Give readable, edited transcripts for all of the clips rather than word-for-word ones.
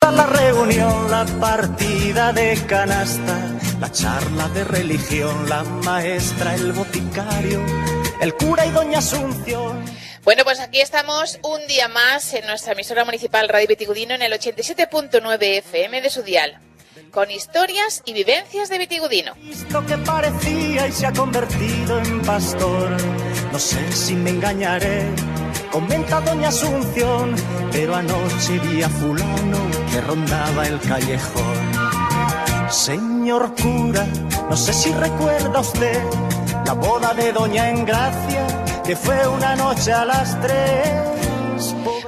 fiesta, la reunión, la partida de canasta, la charla de religión, la maestra, el boticario, el cura y doña Asunción. Bueno, pues aquí estamos un día más en nuestra emisora municipal Radio Vitigudino en el 87.9 FM de su dial, con historias y vivencias de Vitigudino. Esto que parecía y se ha convertido en pastor, no sé si me engañaré, comenta doña Asunción, pero anoche vi a fulano que rondaba el callejón. Señor cura, no sé si recuerda usted la boda de doña Engracia, que fue una noche a las 3.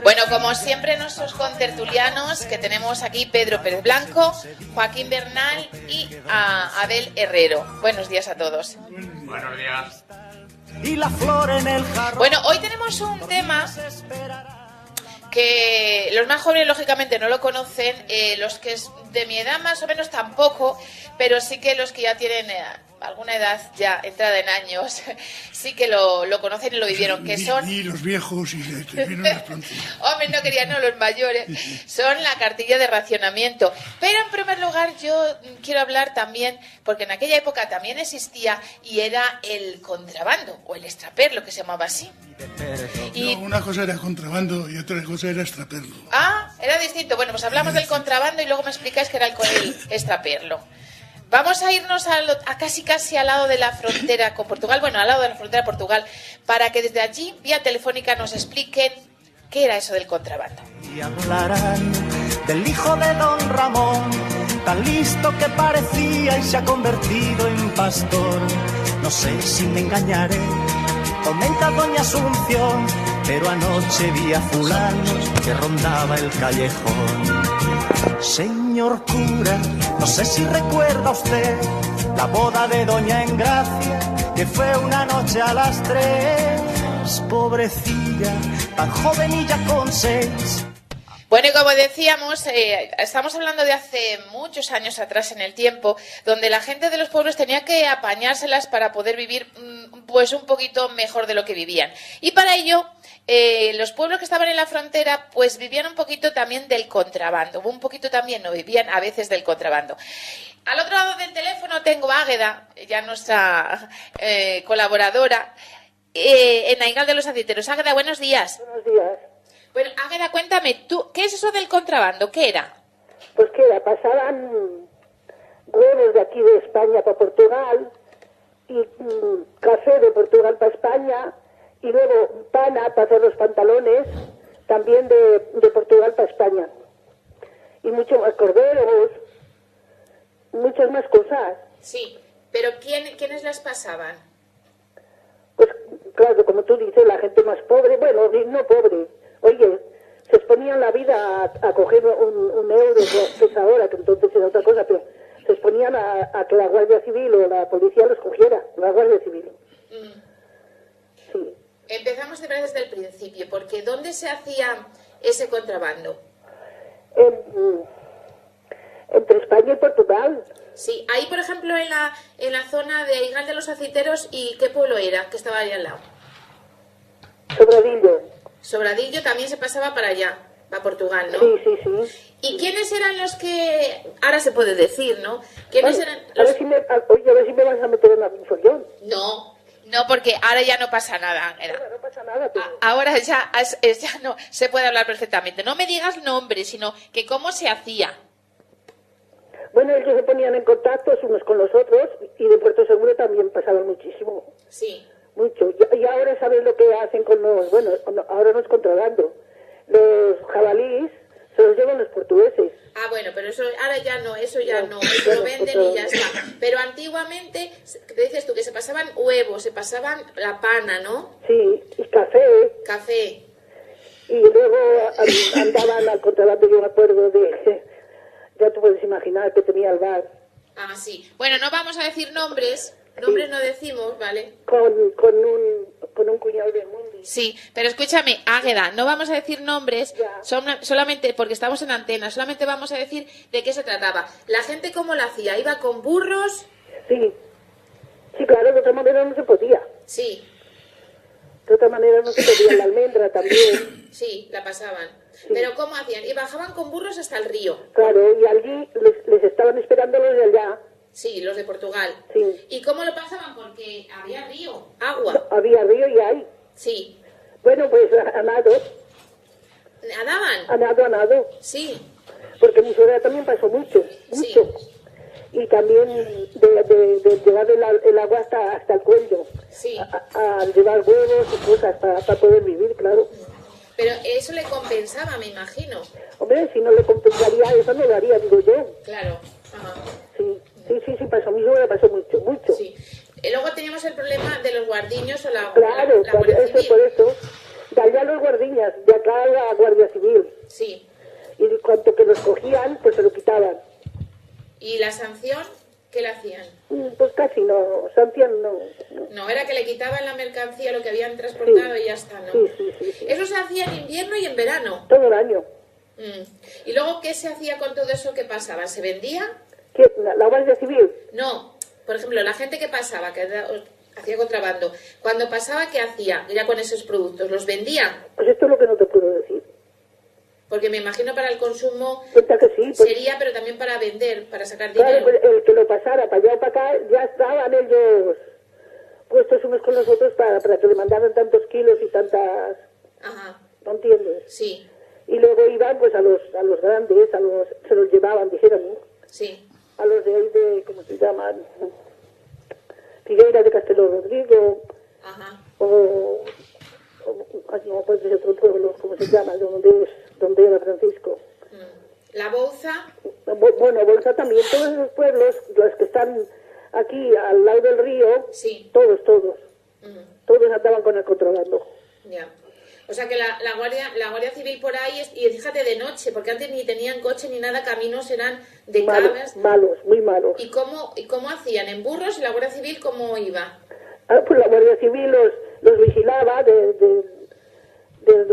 Bueno, como siempre, nuestros contertulianos que tenemos aquí: Pedro Pérez Blanco, Joaquín Bernal y Abel Herrero. Buenos días a todos. Buenos días. Y la flor en el jarrón. Bueno, hoy tenemos un tema que los más jóvenes lógicamente no lo conocen, los que es de mi edad más o menos tampoco, pero sí que los que ya tienen alguna edad ya entrada en años sí que lo conocen y lo vivieron, que son... Y los viejos y las pronto. Hombre, no querían, no, los mayores. Son la cartilla de racionamiento. Pero en primer lugar yo quiero hablar también, porque en aquella época también existía, y era el contrabando, o el extraper, lo que se llamaba así. Y... No, una cosa era contrabando y otra cosa era extraperlo. Ah, era distinto. Bueno, pues hablamos del contrabando y luego me explicáis que era el extraperlo. Vamos a irnos a casi al lado de la frontera con Portugal, bueno, al lado de la frontera de Portugal, para que desde allí, vía telefónica, nos expliquen qué era eso del contrabando. Y hablarán del hijo de don Ramón, tan listo que parecía y se ha convertido en pastor. No sé si me engañaré, comenta doña Asunción, pero anoche vi a fulano que rondaba el callejón. Señor cura, no sé si recuerda usted la boda de doña Engracia, que fue una noche a las 3. Pobrecilla, tan joven y ya con 6. Bueno, y como decíamos, estamos hablando de hace muchos años atrás en el tiempo, donde la gente de los pueblos tenía que apañárselas para poder vivir pues un poquito mejor de lo que vivían. Y para ello, los pueblos que estaban en la frontera pues vivían un poquito también del contrabando, un poquito también no vivían a veces del contrabando. Al otro lado del teléfono tengo a Águeda, ya nuestra colaboradora, en Aigal de los Aciteros. Águeda, buenos días. Buenos días. Bueno, Águeda, cuéntame, ¿tú qué es eso del contrabando? ¿Qué era? Pues que era, pasaban huevos de aquí de España para Portugal y café de Portugal para España y luego pana para hacer los pantalones también de Portugal para España. Y mucho más corderos, muchas más cosas. Sí, pero ¿quiénes las pasaban? Pues claro, como tú dices, la gente más pobre, bueno, no pobre. Oye, se exponían la vida a coger un euro, que es ahora, que entonces era otra cosa, pero se exponían a que la Guardia Civil o la policía los cogiera, la Guardia Civil. Sí. Empezamos desde el principio, porque ¿dónde se hacía ese contrabando? Entre España y Portugal. Sí, ahí por ejemplo en la zona de Aigal de los Aciteros, ¿y qué pueblo era que estaba ahí al lado? Sobradillo. Sobradillo también se pasaba para allá, para Portugal, ¿no? Sí, sí, sí. ¿Y quiénes eran los que, ahora se puede decir, ¿no? ¿Quiénes eran los... a ver si me vas a meter en la follón. No, porque ahora ya no pasa nada. No pasa nada, pero... Ahora ya no se puede hablar perfectamente. No me digas nombres, sino que cómo se hacía. Bueno, ellos se ponían en contacto unos con los otros y de Puerto Seguro también pasaban muchísimo. Sí. Mucho. Y ahora sabes lo que hacen con los... Bueno, ahora no es contrabando. Los jabalíes se los llevan los portugueses. Ah, bueno, pero eso ahora ya no, eso lo venden y ya está. Pero antiguamente, ¿qué dices tú? Que se pasaban huevos, se pasaban la pana, ¿no? Sí, y café. Café. Y luego andaban al contrabando, yo me acuerdo de... Ya tú puedes imaginar que tenía el bar. Ah, sí. Bueno, no vamos a decir nombres. Nombres sí. No decimos, ¿vale? Con un cuñado de Mundi. Sí, pero escúchame, Águeda, no vamos a decir nombres, solamente porque estamos en antena, solamente vamos a decir de qué se trataba. ¿La gente cómo lo hacía? ¿Iba con burros? Sí. Sí, claro, de otra manera no se podía. Sí. De otra manera no se podía. La almendra también. Sí, la pasaban. Sí. ¿Pero cómo hacían? Y bajaban con burros hasta el río. Claro, y allí les estaban esperando los de allá. Sí, los de Portugal. Sí. ¿Y cómo lo pasaban? Porque había río, agua. Había río y hay. Sí. Bueno, pues a nado. ¿Nadaban? A nado. Sí. Porque mi suegra también pasó mucho. Sí. Y también de llevar el agua hasta el cuello. Sí. A llevar huevos y cosas para poder vivir, claro. Pero eso le compensaba, me imagino. Hombre, si no le compensaría, eso no lo haría, digo yo. Claro. Ajá. Sí, pasó. Mi suegra pasó mucho. Sí. Y luego teníamos el problema de los guardiños o la Claro, Guardia eso, Civil. por eso. De allá los guardiñas, de acá la Guardia Civil. Sí. Y cuanto que los cogían, pues se lo quitaban. ¿Y la sanción? ¿Qué le hacían? Pues casi no, sanción no. No, era que le quitaban la mercancía, lo que habían transportado y ya está, ¿no? Sí. Eso se hacía en invierno y en verano. Todo el año. ¿Y luego qué se hacía con todo eso que pasaba? ¿Se vendía? ¿Qué? ¿La Guardia Civil? No. Por ejemplo, la gente que pasaba, que hacía contrabando, cuando pasaba, ¿qué hacía? Ya con esos productos, ¿los vendía? Pues esto es lo que no te puedo decir. Porque me imagino para el consumo Cuenta que sí. Pues, sería, pero también para vender, para sacar dinero. claro, pues el que lo pasara para allá o para acá, ya estaban ellos puestos unos con los otros para que le mandaran tantos kilos y tantas... Ajá. ¿No entiendes? Sí, Y luego iban pues a los grandes, se los llevaban, dijéramos, sí. a los de ahí de, ¿cómo se llaman? Figueira de Castelo Rodrigo, Ajá. o no, pues de otro pueblo, ¿cómo se llama? Donde era Francisco. La Bouza, Bueno, Bolsa también, todos esos pueblos, los que están aquí al lado del río, sí. todos andaban con el contrabando. Ya. O sea que la Guardia Civil por ahí, y fíjate de noche, porque antes ni tenían coche ni nada, caminos eran de cabras. Malos, muy malos. ¿Y cómo hacían? ¿En burros? ¿Y la Guardia Civil cómo iba? Pues la Guardia Civil los vigilaba de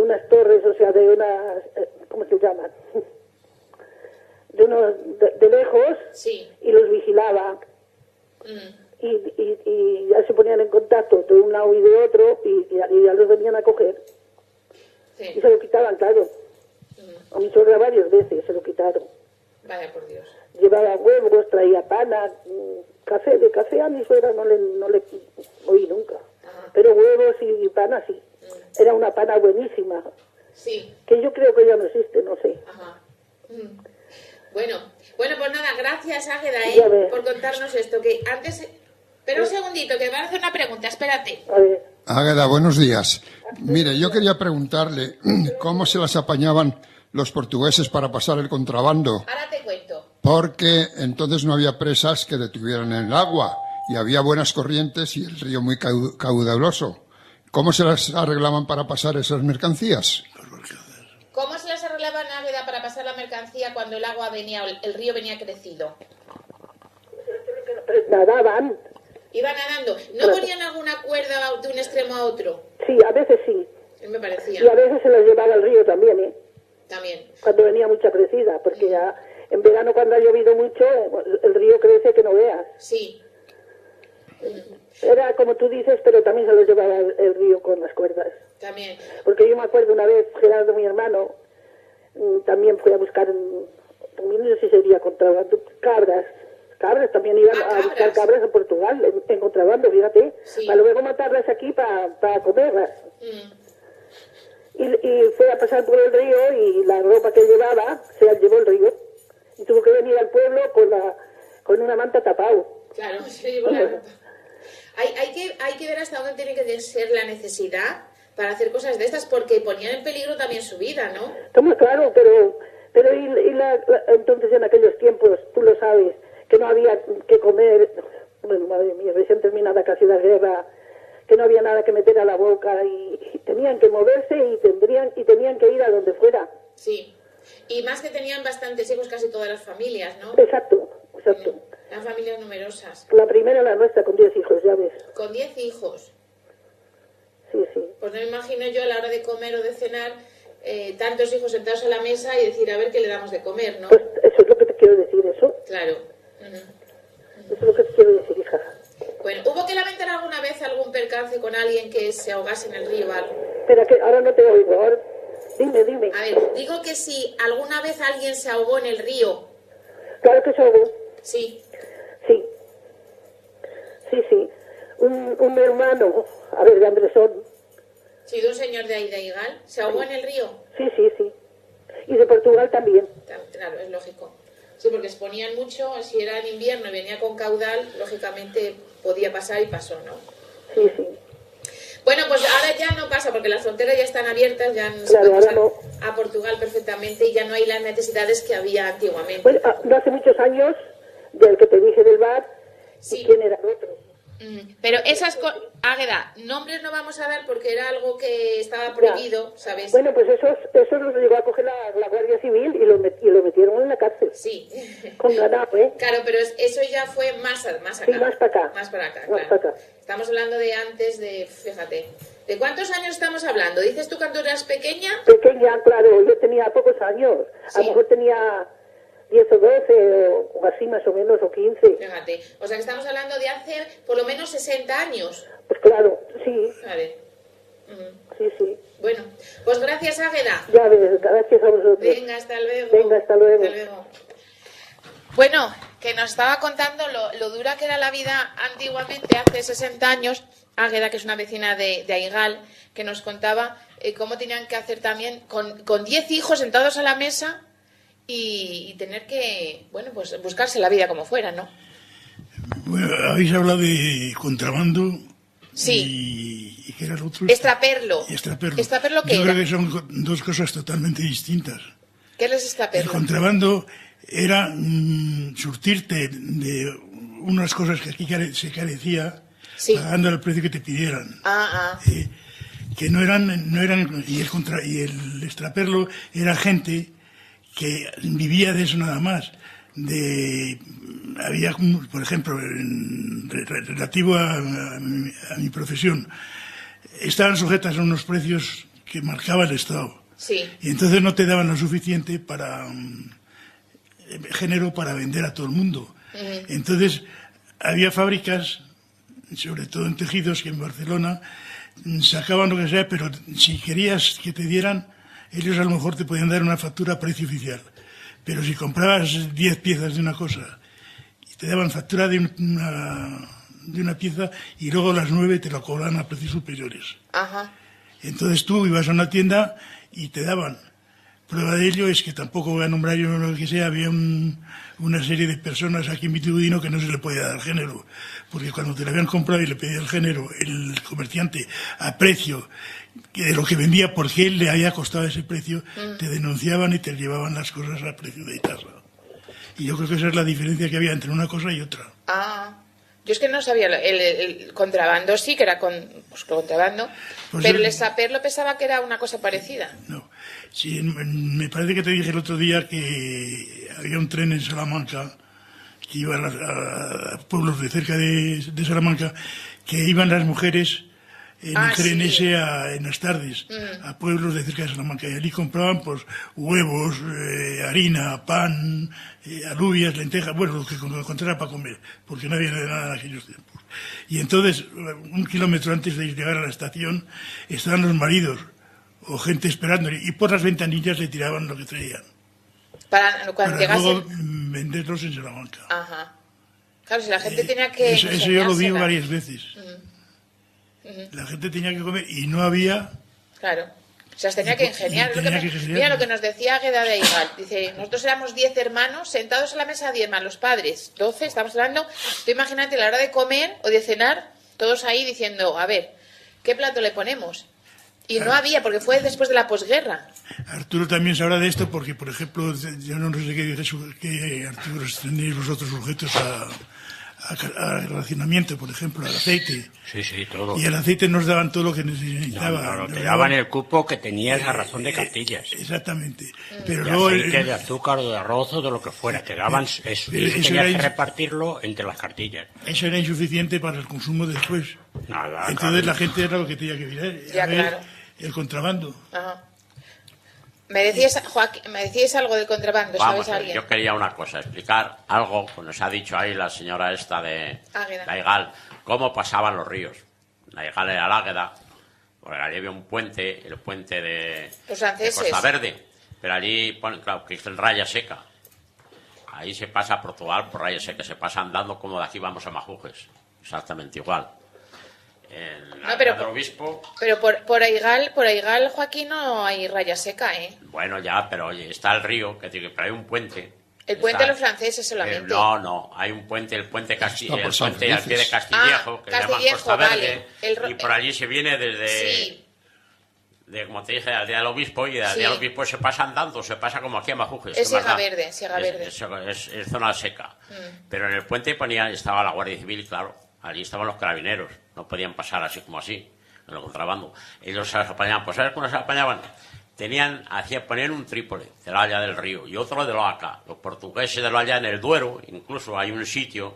unas torres, o sea, de unas, ¿cómo se llaman? De lejos, Sí. y los vigilaba. Y ya se ponían en contacto de un lado y de otro, y ya los venían a coger. Sí. Y se lo quitaban, claro. A mi suegra varias veces se lo quitaron. Vaya por Dios. Llevaba huevos, traía pana, café. De café a mi suegra no le oí nunca. Ajá. Pero huevos y pana sí. Era una pana buenísima. Sí. Que yo creo que ya no existe, no sé. Ajá. Bueno, pues nada, gracias Águeda, Ya ves. por contarnos esto. Que antes... Espera un segundito, que van a hacer una pregunta, espérate. A ver. Águeda, buenos días. Mire, yo quería preguntarle cómo se las apañaban los portugueses para pasar el contrabando, Ahora te cuento. porque entonces no había presas que detuvieran el agua y había buenas corrientes y el río muy caudaloso. ¿Cómo se las arreglaban para pasar esas mercancías? ¿Cómo se las arreglaban, Águeda, para pasar la mercancía cuando el agua venía, el río venía crecido? Nadaban. Iban nadando. ¿No ponían alguna cuerda de un extremo a otro? Sí, a veces sí. Me parecía. Y a veces se las llevaba al río también, ¿eh? También. Cuando venía mucha crecida, porque ya en verano cuando ha llovido mucho, el río crece que no veas. Sí. Era como tú dices, pero también se los llevaba el río con las cuerdas. También. Porque yo me acuerdo una vez, Gerardo, mi hermano, también fue a buscar, también no sé si sería contrabando, cabras también iban a buscar cabras en Portugal, en contrabando, fíjate, Sí. para luego matarlas aquí para comerlas. Y fue a pasar por el río y la ropa que llevaba se la llevó el río. Y tuvo que venir al pueblo con una manta tapado. Claro, se llevó la ropa. Hay que ver hasta dónde tiene que ser la necesidad para hacer cosas de estas, porque ponían en peligro también su vida, ¿no? Toma, claro, pero entonces en aquellos tiempos, tú lo sabes, que no había que comer, bueno, madre mía, recién terminada casi la guerra, que no había nada que meter a la boca y tenían que moverse y tenían que ir a donde fuera. Sí. Y más que tenían bastantes hijos, casi todas las familias, ¿no? Exacto. Las familias numerosas. La primera, la nuestra, con 10 hijos, ya ves. Con 10 hijos. Sí. Pues no me imagino yo a la hora de comer o de cenar tantos hijos sentados a la mesa y decir, a ver qué le damos de comer, ¿no? Pues eso es lo que te quiero decir, eso. Claro. Eso es lo que te quiero decir, hija. Bueno, ¿hubo que lamentar alguna vez algún percance con alguien que se ahogase en el río o algo? Espera, que ahora no te oigo. Ahora... Dime. A ver, digo que si alguna vez alguien se ahogó en el río. Claro que se ahogó. Sí. Sí. Un hermano, a ver, de Andresón. Sí, de un señor de ahí de Aigal. ¿Se ahogó en el río? Sí. Y de Portugal también. Claro, es lógico. Sí, porque exponían mucho, si era en invierno y venía con caudal, lógicamente podía pasar y pasó, ¿no? Sí. Bueno, pues ahora ya no pasa, porque las fronteras ya están abiertas, ya no se Claro, puede pasar ahora a Portugal perfectamente y ya no hay las necesidades que había antiguamente. Bueno, no hace muchos años, del que te dije del bar, Sí. ¿y quién era el otro? Pero Águeda, nombres no vamos a dar porque era algo que estaba prohibido, ¿sabes? Bueno, pues esos los llegó a coger la Guardia Civil y lo metieron en la cárcel. Sí. Con ganado, ¿eh? Claro, pero eso ya fue más acá. Sí, más para acá. Más para acá, Más claro. para acá. Estamos hablando de antes de, fíjate, ¿de cuántos años estamos hablando? ¿Dices tú cuando eras pequeña? Pequeña, claro, yo tenía pocos años. Sí. A lo mejor tenía 10 o 12 o así más o menos, o 15. Fíjate, o sea que estamos hablando de hace por lo menos 60 años. Pues claro, sí. A ver. Sí. Bueno, pues gracias, Águeda. Ya ves, gracias a vosotros. Venga, hasta luego. Venga, hasta luego. Hasta luego. Bueno, que nos estaba contando lo dura que era la vida antiguamente, hace 60 años, Águeda, que es una vecina de Aigal, que nos contaba cómo tenían que hacer también con 10 hijos sentados a la mesa y tener que, bueno, pues buscarse la vida como fuera, ¿no? Bueno, habéis hablado de contrabando. Sí. ¿Y qué era el otro? Extraperlo. Extraperlo. ¿Extraperlo qué Yo era? creo que son dos cosas totalmente distintas. ¿Qué es El extraperlo? contrabando era surtirte de unas cosas que aquí se carecía, Sí. pagando el precio que te pidieran. Que no eran y el extraperlo era gente que vivía de eso nada más. Había, por ejemplo, relativo a mi profesión, estaban sujetas a unos precios que marcaba el Estado. Sí. Y entonces no te daban lo suficiente para género para vender a todo el mundo. Entonces había fábricas, sobre todo en tejidos, que en Barcelona sacaban lo que sea, pero si querías que te dieran, ellos a lo mejor te podían dar una factura a precio oficial. Pero si comprabas 10 piezas de una cosa y te daban factura de una pieza y luego las 9 te lo cobraban a precios superiores. Ajá. Entonces tú ibas a una tienda y te daban. Prueba de ello es que tampoco voy a nombrar yo lo que sea, había una serie de personas aquí en Vitudino que no se le podía dar género, porque cuando te lo habían comprado y le pedía el género, el comerciante a precio de lo que vendía porque él le había costado ese precio, te denunciaban y te llevaban las cosas a precio de tasa. Y yo creo que esa es la diferencia que había entre una cosa y otra. Yo es que no sabía, el contrabando sí que era contrabando, Pues pero el extraperlo pensaba que era una cosa parecida. No. Sí, me parece que te dije el otro día que había un tren en Salamanca que iba a pueblos de cerca de Salamanca, que iban las mujeres en el tren ese en las tardes a pueblos de cerca de Salamanca, y allí compraban pues huevos, harina, pan, alubias, lentejas, bueno, lo que encontrara para comer, porque no había nada en aquellos tiempos. Y entonces, 1 kilómetro antes de llegar a la estación, estaban los maridos o gente esperando, y por las ventanillas le tiraban lo que traían. Para luego venderlos en Salamanca. Ajá. Claro, si la gente tenía que... Eso yo lo vi varias veces. La gente tenía que comer y no había... Claro. O sea, se tenía que ingeniar. Mira lo que nos decía Águeda de Aigal. Dice, nosotros éramos 10 hermanos sentados a la mesa, 10 más los padres, 12, estamos hablando. Tú imagínate a la hora de comer o de cenar, todos ahí diciendo, a ver, ¿qué plato le ponemos? Y no había, porque fue después de la posguerra. Arturo también sabrá de esto porque, por ejemplo, yo no sé qué artículos tenéis vosotros sujetos a racionamiento, por ejemplo, al aceite. Sí, todo. Y al aceite nos daban todo lo que necesitaba. No, te daban el cupo que tenías a razón de cartillas. Exactamente. Pero de luego aceite, de azúcar o de arroz o de lo que fuera. Te daban eso. Y tenías que repartirlo entre las cartillas. Eso era insuficiente para el consumo después. Nada, entonces la gente era lo que tenía que mirar. Claro. El contrabando. Ajá. Me decías, Joaquín, algo del contrabando, ¿sabes alguien? Yo quería una cosa, explicar algo, como nos ha dicho ahí la señora esta de Águeda. Aigal, cómo pasaban los ríos. La Aigal era el Águeda, Porque allí había un puente, el puente de Costa Verde, pero allí, claro, que es en raya seca. Ahí se pasa a Portugal por raya seca, se pasa andando como de aquí vamos a Majujes, exactamente igual. Pero por Aigal, Joaquín, no hay raya seca, ¿eh? Bueno, ya, pero oye, está el río, que tiene, pero hay un puente. El puente de los franceses solamente. No, hay un puente, el puente Castillejo, el puente al pie de Castillejo, que se llama Costa Verde, y por allí se viene desde, sí, como te dije, al día del obispo, y del día del obispo se pasa andando, se pasa como aquí a Majujes. Es Siega Verde. Es zona seca. Pero en el puente estaba la Guardia Civil, claro, allí estaban los carabineros, no podían pasar así como así, en el contrabando. Ellos se las apañaban, pues ¿sabes cómo se apañaban? Ponían un trípode de la Haya del Río y otro de la Oaca. Los portugueses de la Haya en el Duero, incluso hay un sitio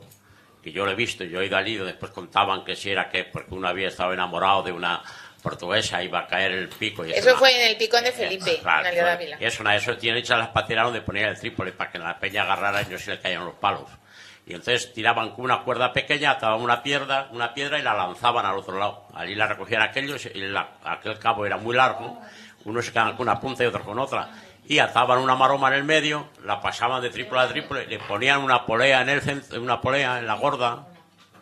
que yo lo he visto, yo he ido allí, después contaban que si era que porque uno había estado enamorado de una portuguesa iba a caer el pico. Y eso fue en el Picón de Felipe, claro, en la Ávila. Y eso tienen hechas las pateras donde ponían el trípode para que la peña agarrara y no se le caían los palos. Y entonces tiraban con una cuerda pequeña, ataban una piedra y la lanzaban al otro lado. Allí la recogían aquellos y aquel cabo era muy largo. Unos se quedaban con una punta y otros con otra, y ataban una maroma en el medio, la pasaban de trípode a trípode, le ponían una polea en la gorda,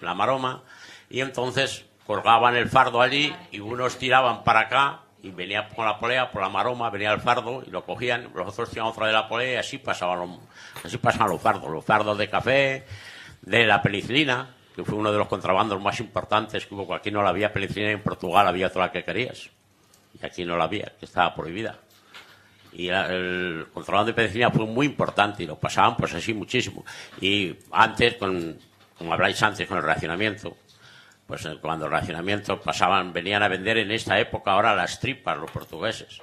la maroma, y entonces colgaban el fardo allí, y unos tiraban para acá, y venía con la polea, por la maroma, venía el fardo, y lo cogían, los otros tiraban otra de la polea, y así pasaban los fardos de café, de la penicilina, que fue uno de los contrabandos más importantes que hubo, aquí no la había penicilina, en Portugal había toda la que querías. Y aquí no la había, que estaba prohibida. Y el contrabando de penicilina fue muy importante y lo pasaban pues así muchísimo. Y antes, como habláis antes, con el racionamiento, pues cuando el racionamiento venían a vender en esta época ahora las tripas, los portugueses.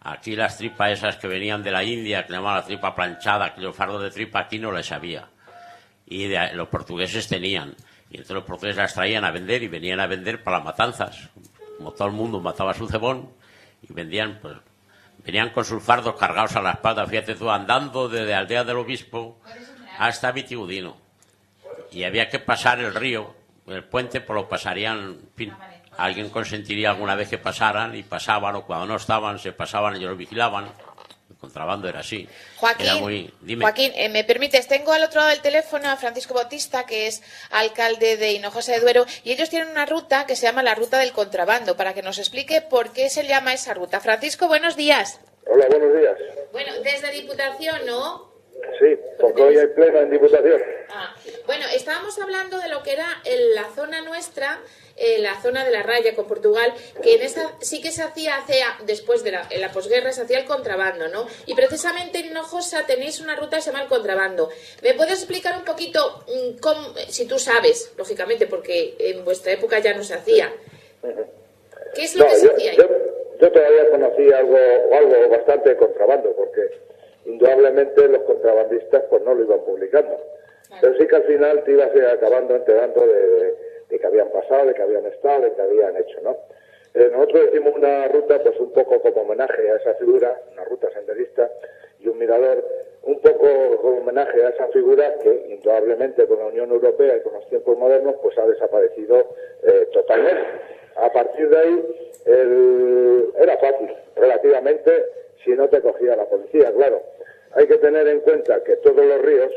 Aquí las tripas esas que venían de la India, que llamaban la tripa planchada, aquellos fardos de tripa, aquí no les había. Y los portugueses tenían. Y entonces los portugueses las traían a vender y venían a vender para las matanzas. Como todo el mundo mataba su cebón, y venían con sus fardos cargados a la espalda, fíjate tú, andando desde Aldea del Obispo hasta Vitigudino. Y había que pasar el río, el puente, pues lo pasarían, en fin, alguien consentiría alguna vez que pasaran, y pasaban, o cuando no estaban, se pasaban, ellos lo vigilaban. El contrabando era así. Joaquín, ¿me permites? Tengo al otro lado del teléfono a Francisco Bautista, que es alcalde de Hinojosa de Duero, y ellos tienen una ruta que se llama la Ruta del Contrabando, para que nos explique por qué se llama esa ruta. Francisco, buenos días. Hola, buenos días. Bueno, desde Diputación, ¿no? Sí, porque hoy hay pleno en Diputación. Bueno, estábamos hablando de lo que era la zona nuestra, la zona de la raya con Portugal, que en esa sí que se hacía después de en la posguerra, se hacía el contrabando, ¿no? Y precisamente en Hinojosa tenéis una ruta que se llama el contrabando. ¿Me puedes explicar un poquito cómo, si tú sabes, lógicamente, porque en vuestra época ya no se hacía? ¿Qué es lo que se hacía ahí? Yo todavía conocí algo bastante de contrabando, porque indudablemente los contrabandistas pues no lo iban publicando. Claro. Pero sí que al final te ibas acabando enterando de que habían pasado, de que habían estado, de que habían hecho, ¿no? Nosotros hicimos una ruta pues un poco como homenaje a esa figura, una ruta senderista y un mirador, un poco como homenaje a esa figura que indudablemente con la Unión Europea y con los tiempos modernos pues ha desaparecido totalmente. A partir de ahí era fácil, relativamente, si no te cogía la policía, claro. Hay que tener en cuenta que todos los ríos,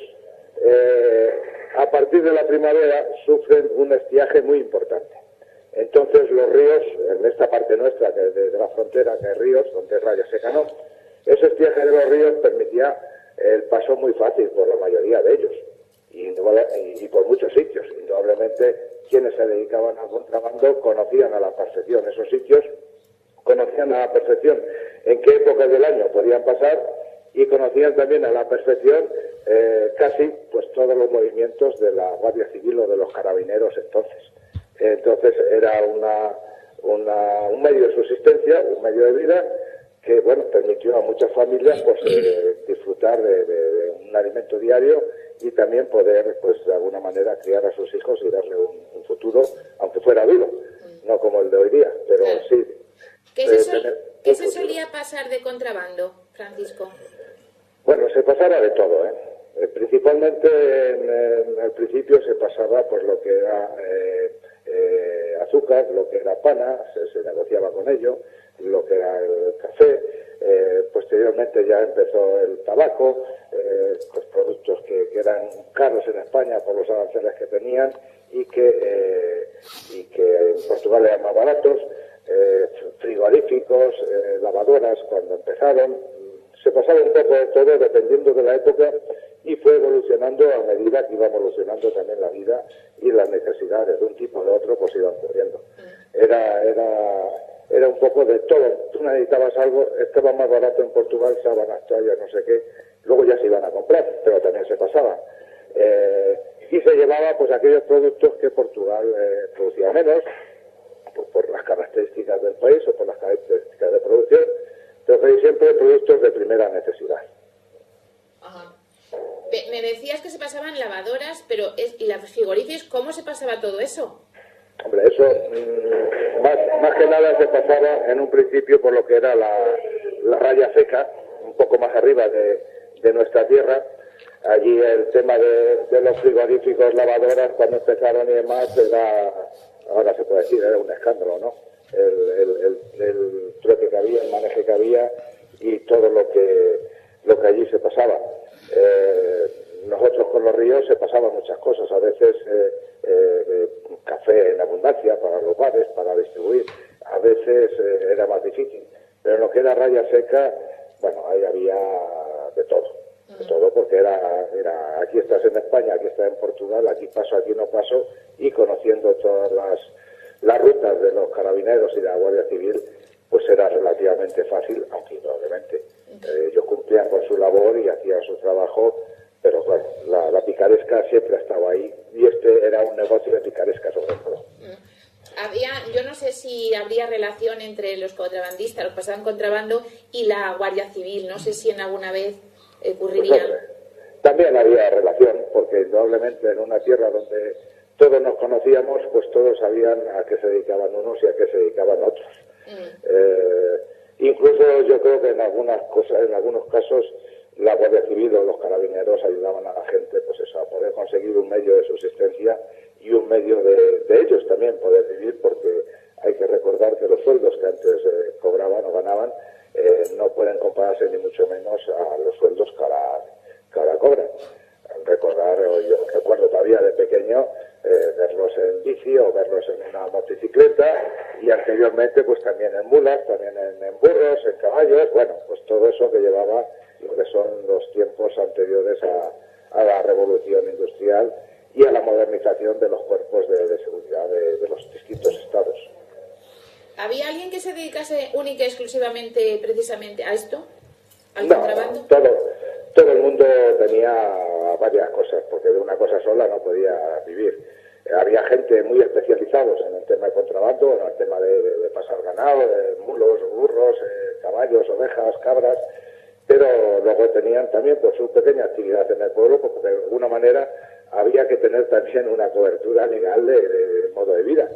a partir de la primavera, sufren un estiaje muy importante. Entonces los ríos, en esta parte nuestra, que de la frontera, que hay ríos, donde es raya seca, no, ese estiaje de los ríos permitía el paso muy fácil por la mayoría de ellos, y por muchos sitios. Indudablemente, quienes se dedicaban al contrabando conocían a la perfección esos sitios, conocían a la perfección en qué épocas del año podían pasar, y conocían también a la perfección casi pues todos los movimientos de la Guardia Civil o de los carabineros entonces. Entonces era un medio de subsistencia, un medio de vida que bueno permitió a muchas familias pues disfrutar de un alimento diario y también poder pues de alguna manera criar a sus hijos y darle un futuro, aunque fuera duro, no como el de hoy día, pero sí. ¿Qué se solía pasar de contrabando, Francisco? Bueno, se pasaba de todo, Principalmente en el principio se pasaba pues lo que era azúcar, lo que era pana, se negociaba con ello, lo que era el café, posteriormente ya empezó el tabaco, pues productos que eran caros en España por los aranceles que tenían y que en Portugal eran más baratos, frigoríficos, lavadoras cuando empezaron. Se pasaba un poco de todo dependiendo de la época y fue evolucionando a medida que iba evolucionando también la vida y las necesidades de un tipo o de otro pues iban ocurriendo. Era un poco de todo. Tú necesitabas algo, estaba más barato en Portugal, sábanas, toallas, no sé qué, luego ya se iban a comprar, pero también se pasaba. Y se llevaba pues aquellos productos que Portugal producía menos, por las características del país o por las características de producción, pero siempre productos de primera necesidad. Ajá. Me decías que se pasaban lavadoras, pero ¿y las frigoríficos cómo se pasaba todo eso? Hombre, eso más que nada se pasaba en un principio por lo que era la raya seca, un poco más arriba de nuestra tierra. Allí el tema de los frigoríficos, lavadoras, cuando empezaron y demás, ahora se puede decir, era un escándalo, ¿no? El trueque que había, el manejo que había y todo lo que allí se pasaba. Nosotros con los ríos se pasaban muchas cosas, a veces café en abundancia para los bares, para distribuir, a veces era más difícil, pero en lo que era raya seca, bueno, ahí había de todo, porque era aquí estás en España, aquí estás en Portugal, aquí paso, aquí no paso, y conociendo todas las rutas de los carabineros y de la Guardia Civil, pues era relativamente fácil, aunque indudablemente ellos cumplían con su labor y hacían su trabajo, pero bueno, la picaresca siempre estaba ahí, y este era un negocio de picaresca sobre todo. Yo no sé si habría relación entre los contrabandistas, los que pasaban contrabando, y la Guardia Civil, no sé si en alguna vez ocurriría. Pues, también había relación, porque indudablemente en una tierra donde todos nos conocíamos, pues todos sabían a qué se dedicaban unos y a qué se dedicaban otros. Incluso yo creo que en algunos casos la Guardia Civil o los carabineros ayudaban a la gente pues eso, a poder conseguir un medio de subsistencia y un medio de ellos también poder vivir, porque hay que recordar que los sueldos que antes cobraban o ganaban no pueden compararse ni mucho menos a los sueldos que ahora cobran. Yo recuerdo todavía de pequeño verlos en bici o verlos en una motocicleta, y anteriormente pues también en mulas, también en burros, en caballos, bueno, pues todo eso que llevaba lo que son los tiempos anteriores a la revolución industrial y a la modernización de los cuerpos de seguridad de los distintos estados. ¿Había alguien que se dedicase única y exclusivamente precisamente a esto? ¿Al contrabando? Todo el mundo tenía varias cosas, porque de una cosa sola no podía vivir. Había gente muy especializados en el tema de contrabando, en el tema de pasar ganado, de mulos, burros, caballos, ovejas, cabras, pero luego tenían también pues su pequeña actividad en el pueblo, porque de alguna manera había que tener también una cobertura legal de modo de vida.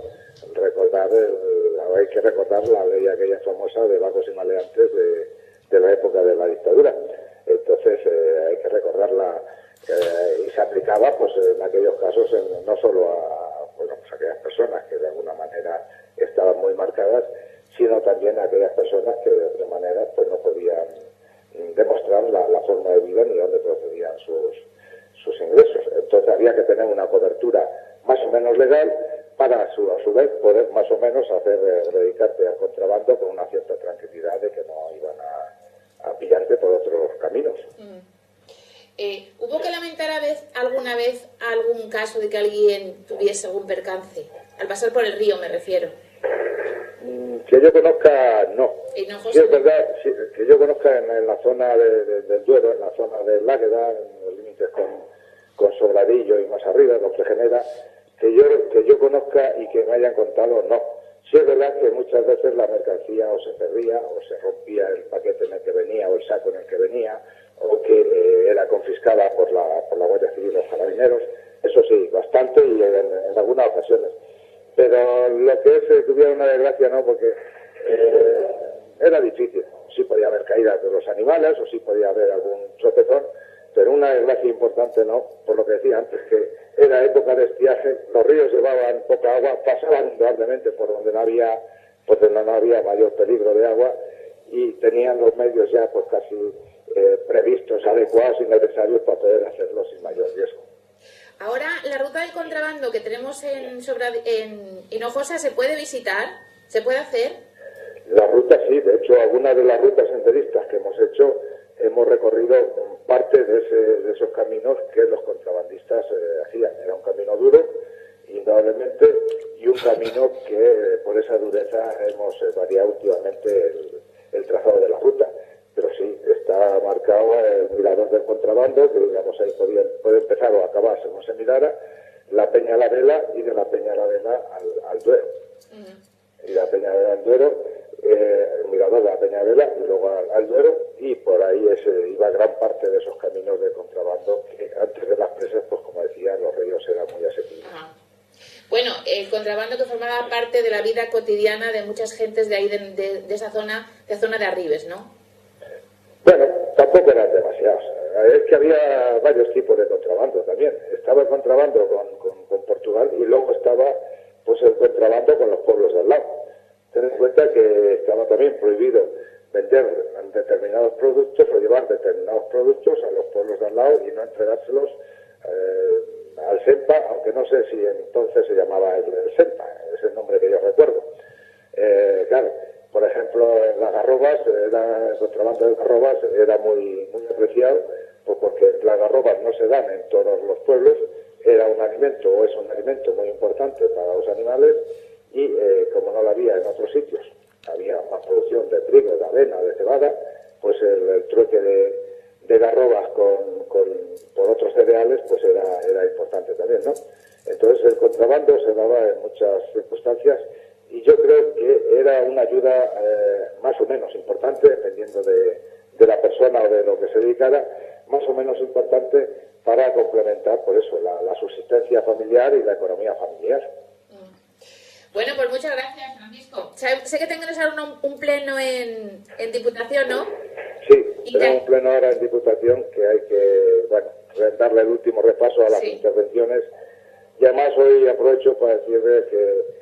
Hay que recordar la ley aquella famosa de vagos y maleantes de la época de la dictadura. Entonces hay que recordarla, y se aplicaba pues en aquellos casos no solo a aquellas personas que de alguna manera estaban muy marcadas, sino también a aquellas personas que de otra manera pues no podían demostrar la forma de vida ni dónde procedían sus ingresos. Entonces había que tener una cobertura más o menos legal para a su vez poder más o menos dedicarte al contrabando con una cierta tranquilidad de que no iban a pillarte por otros caminos. ¿Hubo que lamentar alguna vez algún caso de que alguien tuviese algún percance? Al pasar por el río me refiero. Que yo conozca, no. No, sí, es verdad, sí, que yo conozca en la zona del Duero, en la zona del Águeda, en los límites con Sobradillo y más arriba, con Fregenera, que yo conozca y que me hayan contado, no. Sí es verdad que muchas veces la mercancía o se perdía, o se rompía el paquete en el que venía, o el saco en el que venía, o que era confiscada por la Guardia Civil y los carabineros. Eso sí, bastante y en algunas ocasiones. Pero lo que es tuviera una desgracia, no, porque era difícil. Sí podía haber caídas de los animales, o sí podía haber algún tropezón, pero una desgracia importante no, por lo que decía antes, que era época de estiaje, los ríos llevaban poca agua, pasaban indudablemente por donde no había mayor peligro de agua, y tenían los medios ya pues casi previstos, adecuados y necesarios para poder hacerlo sin mayor riesgo. Ahora, la ruta del contrabando que tenemos en Hinojosa, ¿se puede visitar? ¿Se puede hacer? La ruta sí, de hecho, algunas de las rutas senderistas que hemos hecho, hemos recorrido parte de esos caminos que los contrabandistas hacían. Era un camino duro, indudablemente, y un camino que por esa dureza hemos variado últimamente el trazado de la ruta. Pero sí, está marcado el mirador del contrabando, que digamos ahí puede empezar o acabar según se mirara, la Peña La Vela, y de la Peña La Vela al Duero. Y la Peña La Vela al Duero, el mirador de la Peña La Vela y luego al Duero, y por ahí iba gran parte de esos caminos de contrabando que antes de las presas, pues como decía, los ríos eran muy asequibles. Bueno, el contrabando que formaba parte de la vida cotidiana de muchas gentes de ahí, de esa zona de Arribes, ¿no? Bueno, tampoco eran demasiados. Es que había varios tipos de contrabando también. Estaba el contrabando con Portugal, y luego estaba pues el contrabando con los pueblos de al lado. Ten en cuenta que estaba también prohibido vender determinados productos o llevar determinados productos a los pueblos de al lado y no entregárselos al SEMPA, aunque no sé si entonces se llamaba el SEMPA, es el nombre que yo recuerdo. Claro, por ejemplo, en las garrobas, el contrabando de garrobas era muy apreciado, pues porque las garrobas no se dan en todos los pueblos, era un alimento, o es un alimento muy importante para los animales, y como no la había en otros sitios, había más producción de trigo, de avena, de cebada, pues el trueque de garrobas por otros cereales, pues era importante también, ¿no? Entonces el contrabando se daba en muchas circunstancias, y yo creo que era una ayuda más o menos importante, dependiendo de la persona o de lo que se dedicara, más o menos importante para complementar, por eso, la subsistencia familiar y la economía familiar. Bueno, pues muchas gracias, Francisco. Sé que tenemos ahora un pleno en Diputación, ¿no? Sí, tenemos un pleno ahora en Diputación que hay que, darle el último repaso a las intervenciones. Y además hoy aprovecho para decirles que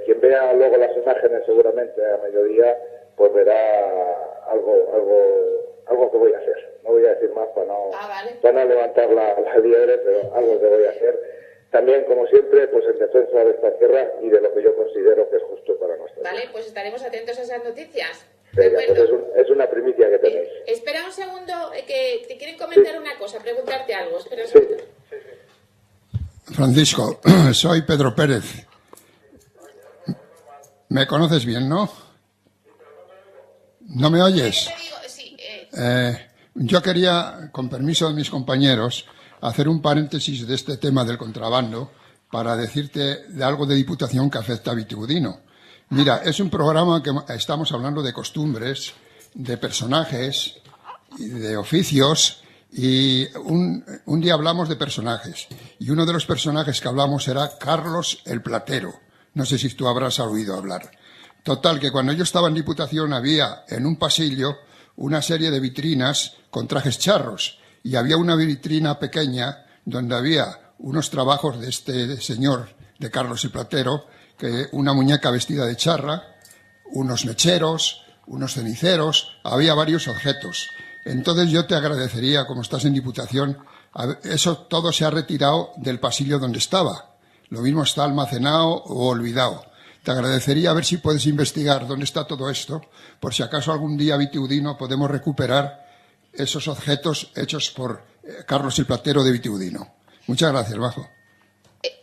quien vea luego las imágenes seguramente a mediodía, pues verá algo que voy a hacer. No voy a decir más para no levantar la liebre, pero algo que voy a hacer. También, como siempre, pues en defensa de esta tierra y de lo que yo considero que es justo para nuestra tierra. Vale, pues estaremos atentos a esas noticias. Venga, pues es una primicia que tenéis. Espera un segundo, que te quieren comentar una cosa, preguntarte algo. Espera un segundo. Francisco, soy Pedro Pérez. ¿Me conoces bien, no? ¿No me oyes? Yo quería, con permiso de mis compañeros, hacer un paréntesis de este tema del contrabando para decirte de algo de Diputación que afecta a Vitigudino. Mira, es un programa que estamos hablando de costumbres, de personajes, de oficios, y un día hablamos de personajes, y uno de los personajes que hablamos era Carlos el Platero. No sé si tú habrás oído hablar. Total, que cuando yo estaba en Diputación había en un pasillo una serie de vitrinas con trajes charros, y había una vitrina pequeña donde había unos trabajos de este señor, de Carlos el Platero, que una muñeca vestida de charra, unos mecheros, unos ceniceros, había varios objetos. Entonces yo te agradecería, como estás en Diputación, eso todo se ha retirado del pasillo donde estaba. Lo mismo está almacenado o olvidado. Te agradecería a ver si puedes investigar dónde está todo esto, por si acaso algún día Vitigudino podemos recuperar esos objetos hechos por Carlos el Platero de Vitigudino. Muchas gracias, Bajo.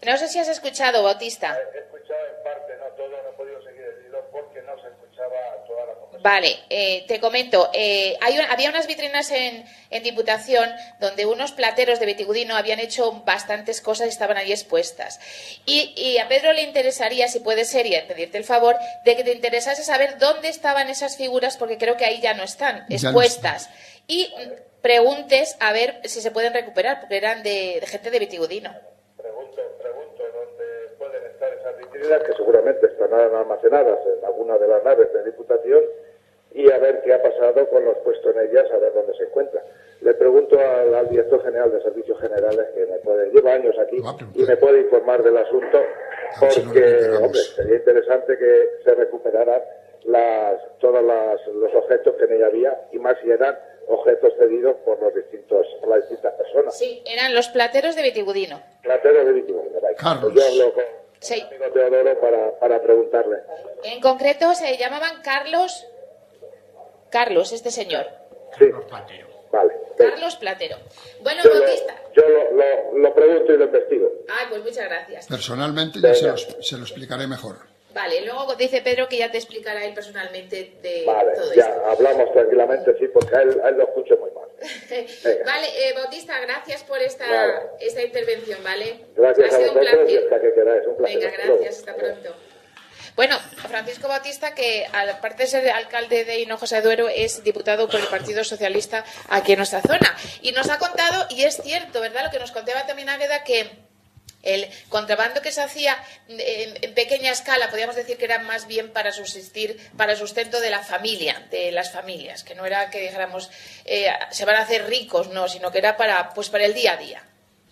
No sé si has escuchado, Bautista. He escuchado en parte, no todo, no he podido seguir el hilo porque no se escuchaba toda la conversación. Vale, te comento. Había unas vitrinas en Diputación donde unos plateros de Vitigudino habían hecho bastantes cosas y estaban allí expuestas. Y a Pedro le interesaría, si puede ser, y a pedirte el favor, de que te interesase saber dónde estaban esas figuras, porque creo que ahí ya no están expuestas. Y preguntes a ver si se pueden recuperar, porque eran de gente de Vitigudino. Pregunto dónde pueden estar esas vitrinas, que seguramente estarán almacenadas en alguna de las naves de Diputación, y a ver qué ha pasado con los puestos en ellas, a ver dónde se encuentra. Le pregunto al director general de Servicios Generales, que lleva años aquí y me puede informar del asunto, porque, hombre, sería interesante que se recuperaran todos los objetos que en ella había, y más si eran objetos cedidos por las distintas personas. Sí, eran los plateros de Vitigudino. Plateros de Vitigudino, right. Carlos. Pues yo hablo con el amigo Teodoro para preguntarle. En concreto se llamaban Carlos, este señor. Sí. Vale. Carlos Platero. Bueno, Bautista. Yo lo pregunto y lo investigo. Ay, pues muchas gracias. Personalmente ya se lo explicaré mejor. Vale, luego dice Pedro que ya te explicará él personalmente de todo ya esto. Hablamos tranquilamente, sí, porque a él lo escucho muy mal. Vale, Bautista, gracias por esta intervención, ¿vale? Gracias ha sido a vosotros un placer. y hasta que queráis. Un placer. Venga, gracias, hasta pronto. Bueno, Francisco Bautista, que aparte de ser alcalde de Hinojosa de Duero, es diputado por el Partido Socialista aquí en nuestra zona. Y nos ha contado, y es cierto, ¿verdad?, lo que nos contaba también Águeda, que el contrabando que se hacía en pequeña escala, podríamos decir que era más bien para subsistir, para el sustento de la familia, de las familias, que no era que dijéramos se van a hacer ricos, no, sino que era para el día a día,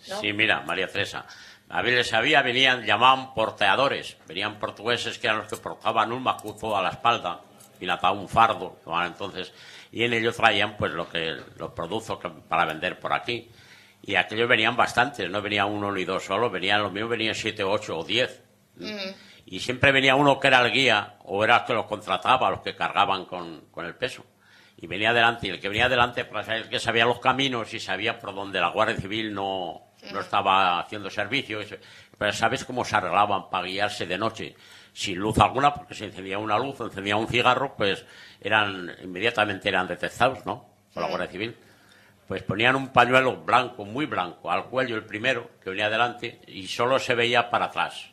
¿no? Sí, mira, María Teresa, a ver, llamaban porteadores, venían portugueses que eran los que portaban un macuzo a la espalda y ataban un fardo, entonces, y en ello traían pues los productos para vender por aquí. Y aquellos venían bastantes, no venía uno ni dos solo, los míos venían 7, 8 o 10. Y siempre venía uno que era el guía, o era el que los contrataba, los que cargaban con el peso. Y venía adelante, y el que venía adelante, pues el que sabía los caminos y sabía por donde la Guardia Civil no estaba haciendo servicio. Pero sabes cómo se arreglaban para guiarse de noche, sin luz alguna, porque si encendía una luz, encendía un cigarro, pues inmediatamente eran detectados, ¿no?, por la Guardia Civil. Pues ponían un pañuelo blanco, muy blanco, al cuello el primero, que venía adelante, y solo se veía para atrás.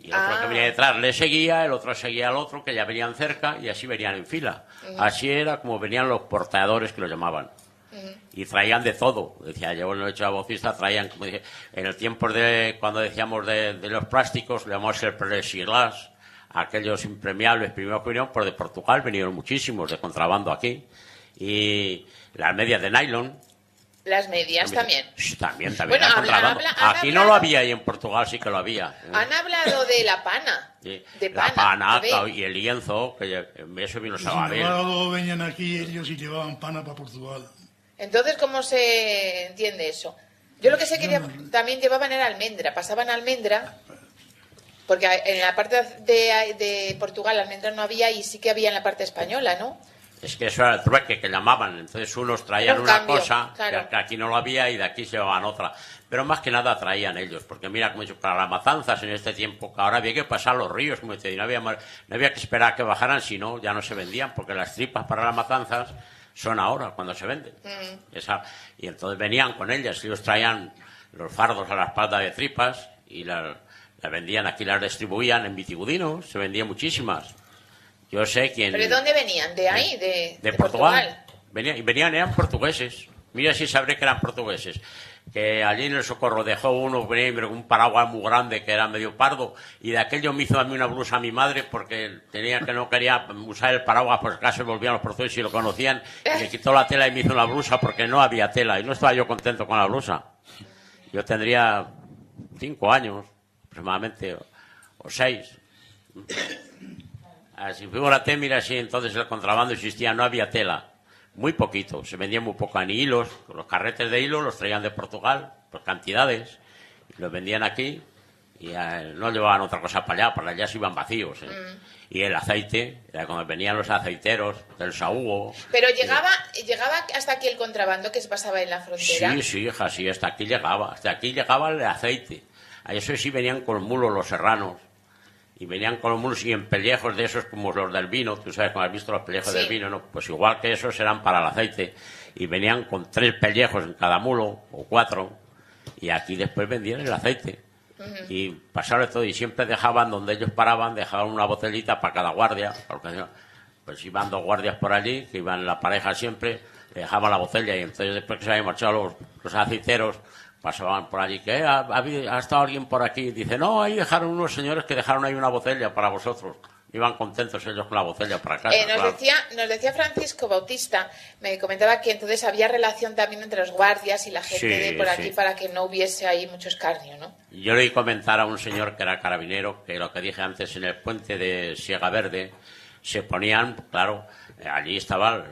Y el otro que venía detrás le seguía, el otro seguía al otro, que ya venían cerca, y así venían en fila. Así era como venían los porteadores, que lo llamaban. Y traían de todo. Decía, yo lo he hecho a Bautista, traían, como dije, en el tiempo cuando decíamos de los plásticos, le llamamos el plexiglas, aquellos impermeables, primera opinión, pues de Portugal vinieron muchísimos de contrabando aquí. Y las medias de nylon. Las medias también. También. Bueno, aquí no lo había y en Portugal sí que lo había. Han hablado de la pana. Sí. De la pana y el lienzo, que eso vino a ver. Luego venían aquí ellos y llevaban pana para Portugal. Entonces, ¿cómo se entiende eso? Yo lo que sé que también llevaban era almendra. Pasaban almendra, porque en la parte de Portugal almendra no había y sí que había en la parte española, ¿no? Es que eso era el trueque que llamaban. Entonces unos traían una cosa, claro, que aquí no lo había, y de aquí se llevaban otra. Pero más que nada traían ellos, porque mira, como he dicho, para las matanzas en este tiempo, que ahora había que pasar los ríos, como decía, y no había que esperar a que bajaran, si no, ya no se vendían, porque las tripas para las matanzas son ahora, cuando se venden. Y entonces venían con ellas, ellos traían los fardos a la espalda de tripas, y las vendían aquí, las distribuían en Vitigudino, se vendían muchísimas. Yo sé quién. ¿Pero de dónde venían? ¿De ahí? ¿De Portugal? Eran portugueses. Mira si sabré que eran portugueses. Que allí en el Socorro dejó uno, venía con un paraguas muy grande que era medio pardo, y de aquello me hizo a mí una blusa a mi madre porque no quería usar el paraguas por si acaso volvían los portugueses y lo conocían, y me quitó la tela y me hizo una blusa porque no había tela y no estaba yo contento con la blusa. Yo tendría 5 años aproximadamente, o 6. Así, figúrate, mira, si entonces el contrabando existía, no había tela, muy poquito, se vendía muy poco, ni hilos, los carretes de hilo los traían de Portugal, por cantidades, y los vendían aquí, y no llevaban otra cosa para allá se iban vacíos. Y el aceite, era cuando venían los aceiteros del Saúgo. Pero llegaba hasta aquí el contrabando que se pasaba en la frontera. Sí, hija, sí, hasta aquí llegaba el aceite. A eso sí venían con mulos los serranos. Y venían con los mulos y en pellejos de esos como los del vino, tú sabes, como has visto los pellejos del vino, ¿no? Pues igual que esos eran para el aceite. Y venían con 3 pellejos en cada mulo, o 4, y aquí después vendían el aceite. Y pasaron todo, y siempre dejaban, donde ellos paraban, dejaban una botellita para cada guardia, porque pues iban 2 guardias por allí, que iban la pareja siempre, dejaban la botella, y entonces después que se habían marchado los aceiteros, pasaban por allí, que ha estado alguien por aquí, dice, no, ahí dejaron unos señores que dejaron ahí una botella para vosotros. Iban contentos ellos con la botella para casa. Nos decía Francisco Bautista, me comentaba que entonces había relación también entre los guardias y la gente de por aquí para que no hubiese ahí mucho escarnio, ¿no? Yo le oí comentar a un señor que era carabinero que lo que dije antes, en el puente de Siega Verde se ponían, claro, allí estaba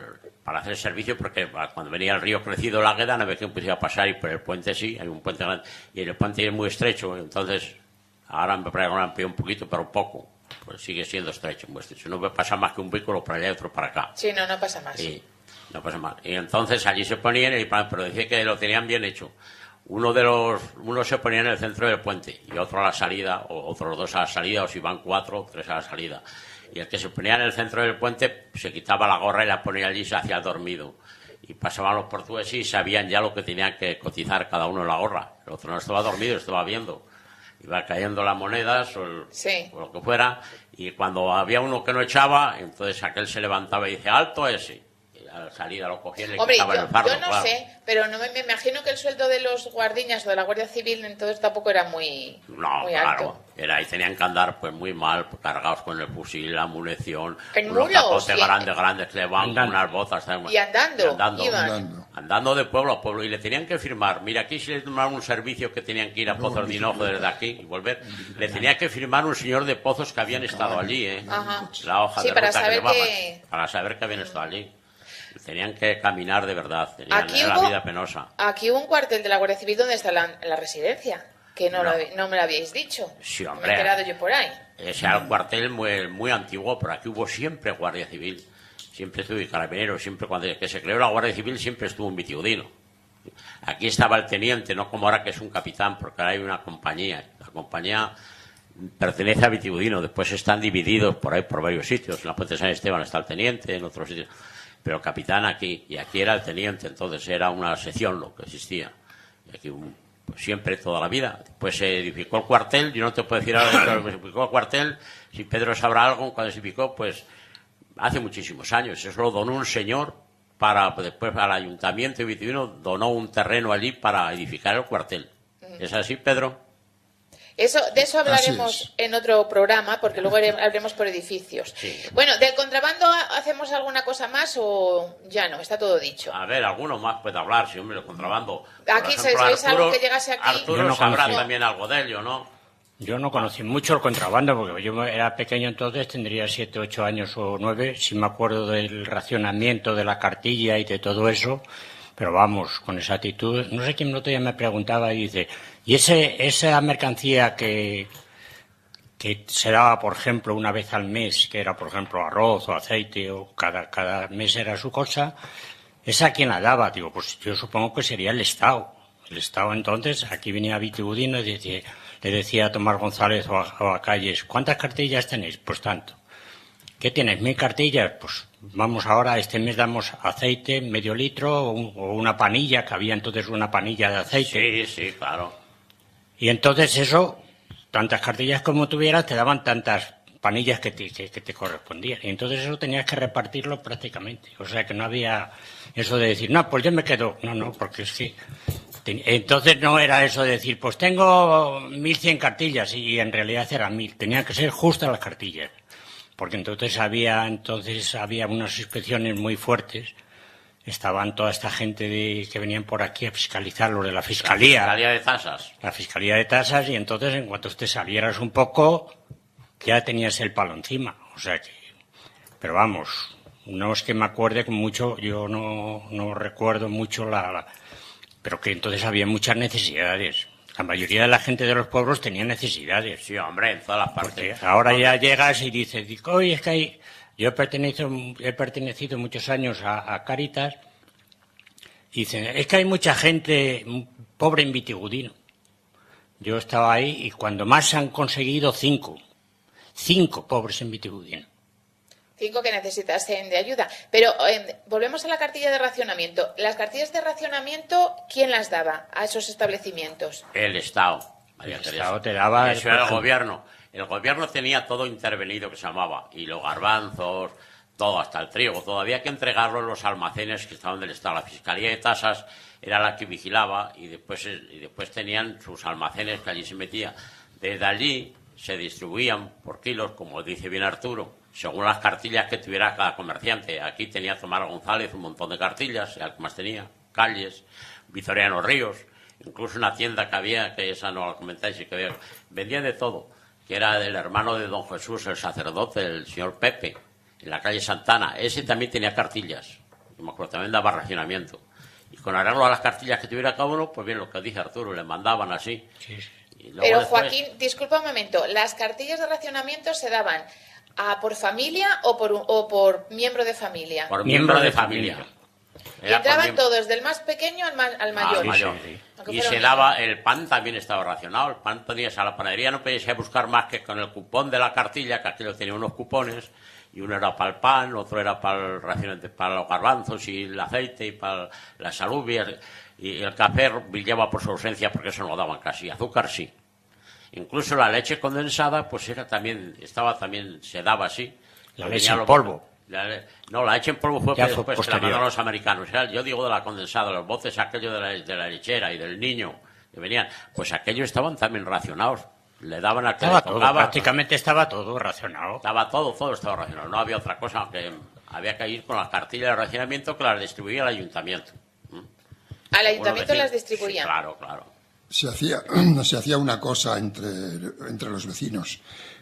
para hacer servicio, porque cuando venía el río crecido la Águeda no había quien pudiera pasar, y por el puente sí, hay un puente grande, y el puente es muy estrecho, entonces ahora me parece que lo han ampliado un poquito, pero poco. Pues sigue siendo estrecho, muy estrecho. No pasa más que un vehículo para allá y otro para acá. Sí, no pasa más. Sí, no pasa más. Y entonces allí se ponían, pero decía que lo tenían bien hecho. Uno se ponía en el centro del puente y otro a la salida, o otros dos a la salida, o si van 4, 3 a la salida. Y el que se ponía en el centro del puente se quitaba la gorra y la ponía allí y se hacía dormido. Y pasaban los portugueses y sabían ya lo que tenían que cotizar cada uno en la gorra. El otro no estaba dormido, estaba viendo. Iba cayendo las monedas o lo que fuera, y cuando había uno que no echaba, entonces aquel se levantaba y dice, alto ese. Y a la salida lo cogían y le quitaban el fardo. Yo no sé, pero no me imagino que el sueldo de los guardiñas o de la Guardia Civil entonces tampoco era muy alto. Y tenían que andar pues muy mal, cargados con el fusil, la munición, en unos capotes grandes que le van con unas botas. Y andando de pueblo a pueblo, y le tenían que firmar. Mira, aquí si le tomaron un servicio que tenían que ir a Pozos de Hinojo desde aquí y volver, le tenía que firmar un señor de Pozos que habían estado allí, la hoja de ruta que llevaban, para saber que habían estado allí. Tenían que caminar de verdad, tenían la vida penosa. Aquí hubo un cuartel de la Guardia Civil donde está la residencia, que no me lo habíais dicho. Sí, hombre. Me he enterado yo por ahí. Ese era un cuartel muy antiguo, pero aquí hubo siempre Guardia Civil. Siempre estuvo Carabineros, siempre cuando que se creó la Guardia Civil siempre estuvo un Vitigudino. Aquí estaba el teniente, no como ahora que es un capitán, porque ahora hay una compañía. La compañía pertenece a Vitigudino, después están divididos por ahí por varios sitios. En la Puente de San Esteban está el teniente, en otros sitios. Pero el capitán aquí, y aquí era el teniente, entonces era una sección lo que existía. Y aquí pues siempre, toda la vida. Pues se edificó el cuartel, yo no te puedo decir ahora de que se edificó el cuartel, si Pedro sabrá algo, cuando se edificó, pues hace muchísimos años. Eso lo donó un señor después al ayuntamiento de Vitigudino, donó un terreno allí para edificar el cuartel. ¿Es así, Pedro? De eso hablaremos en otro programa, porque luego hablaremos por edificios. Sí. Bueno, ¿del contrabando hacemos alguna cosa más o ya no? Está todo dicho. A ver, alguno más puede hablar, si hombre, el contrabando. Aquí, ¿sabéis algo que llegase aquí? Arturo sabrá también algo de ello, ¿no? Yo no conocí mucho el contrabando, porque yo era pequeño entonces, tendría 7, 8 años o 9, si me acuerdo del racionamiento de la cartilla y de todo eso. Pero vamos, con esa actitud, no sé quién el otro día me preguntaba y dice, ¿y esa mercancía que se daba, por ejemplo, una vez al mes, que era, por ejemplo, arroz o aceite, o cada mes era su cosa, ¿esa quién la daba? Digo, pues yo supongo que sería el Estado. El Estado entonces, aquí venía Vitigudino y le decía a Tomás González o a Calles, ¿cuántas cartillas tenéis? Pues tanto. ¿Qué tienes? 1000 cartillas, pues vamos ahora, este mes damos aceite, medio litro o una panilla, que había entonces una panilla de aceite. Sí, claro. Y entonces eso, tantas cartillas como tuvieras, te daban tantas panillas que te correspondían. Y entonces eso tenías que repartirlo prácticamente. O sea que no había eso de decir, no, pues yo me quedo. No, porque es que... Entonces no era eso de decir, pues tengo 1100 cartillas y en realidad eran 1000. Tenían que ser justas las cartillas. Porque entonces había unas inspecciones muy fuertes. Estaban toda esta gente que venían por aquí a fiscalizar lo de la Fiscalía. La Fiscalía de Tasas. La Fiscalía de Tasas, y entonces en cuanto te salieras un poco, ya tenías el palo encima. O sea que... Pero vamos, no es que me acuerde mucho, yo no recuerdo mucho pero que entonces había muchas necesidades. La mayoría de la gente de los pueblos tenía necesidades. Sí, hombre, en todas las partes. Porque ahora ya llegas y dices, oye, es que yo he pertenecido muchos años a Cáritas, y dicen, es que hay mucha gente pobre en Vitigudino. Yo estaba ahí y cuando más han conseguido 5 pobres en Vitigudino. 5 que necesitasen de ayuda. Pero volvemos a la cartilla de racionamiento. ¿Las cartillas de racionamiento quién las daba a esos establecimientos? El Estado. El Estado te daba... Eso era el gobierno. El gobierno tenía todo intervenido, que se llamaba. Y los garbanzos, todo, hasta el trigo. Todavía había que entregarlo en los almacenes que estaban del Estado. La Fiscalía de Tasas era la que vigilaba y después tenían sus almacenes que allí se metía. Desde allí se distribuían por kilos, como dice bien Arturo, según las cartillas que tuviera cada comerciante. Aquí tenía Tomás González un montón de cartillas, el que más tenía, Calles, Vitoriano Ríos, incluso una tienda que había, que esa no la comentáis, y que había, vendía de todo, que era del hermano de don Jesús, el sacerdote, el señor Pepe, en la calle Santana. Ese también tenía cartillas, y me acuerdo, también daba racionamiento. Y con arreglo a las cartillas que tuviera cada uno, pues bien, lo que dije Arturo, le mandaban así. Sí. Pero después... Joaquín, disculpa un momento, ¿las cartillas de racionamiento se daban por familia o por miembro de familia? Por miembro de familia. Y entraban todos, del más pequeño al mayor. Sí. Y se daba, el pan también estaba racionado, el pan podías a la panadería, no podías ir a buscar más que con el cupón de la cartilla, que aquello tenía unos cupones, y uno era para el pan, otro era para los garbanzos y el aceite y para las alubias, y el café brillaba por su ausencia porque eso no lo daban casi, azúcar sí. Incluso la leche condensada, pues se daba así. La leche en polvo. La leche en polvo fue después que la mandaron los americanos. O sea, yo digo de la condensada, los botes aquello de la lechera y del niño que venían, pues aquellos estaban también racionados. Le daban a que estaba todo, prácticamente estaba todo racionado. Estaba todo estaba racionado. No había otra cosa, aunque había que ir con las cartillas de racionamiento que las distribuía el ayuntamiento. ¿Al ayuntamiento las distribuían? Sí, claro. Se hacía una cosa entre los vecinos.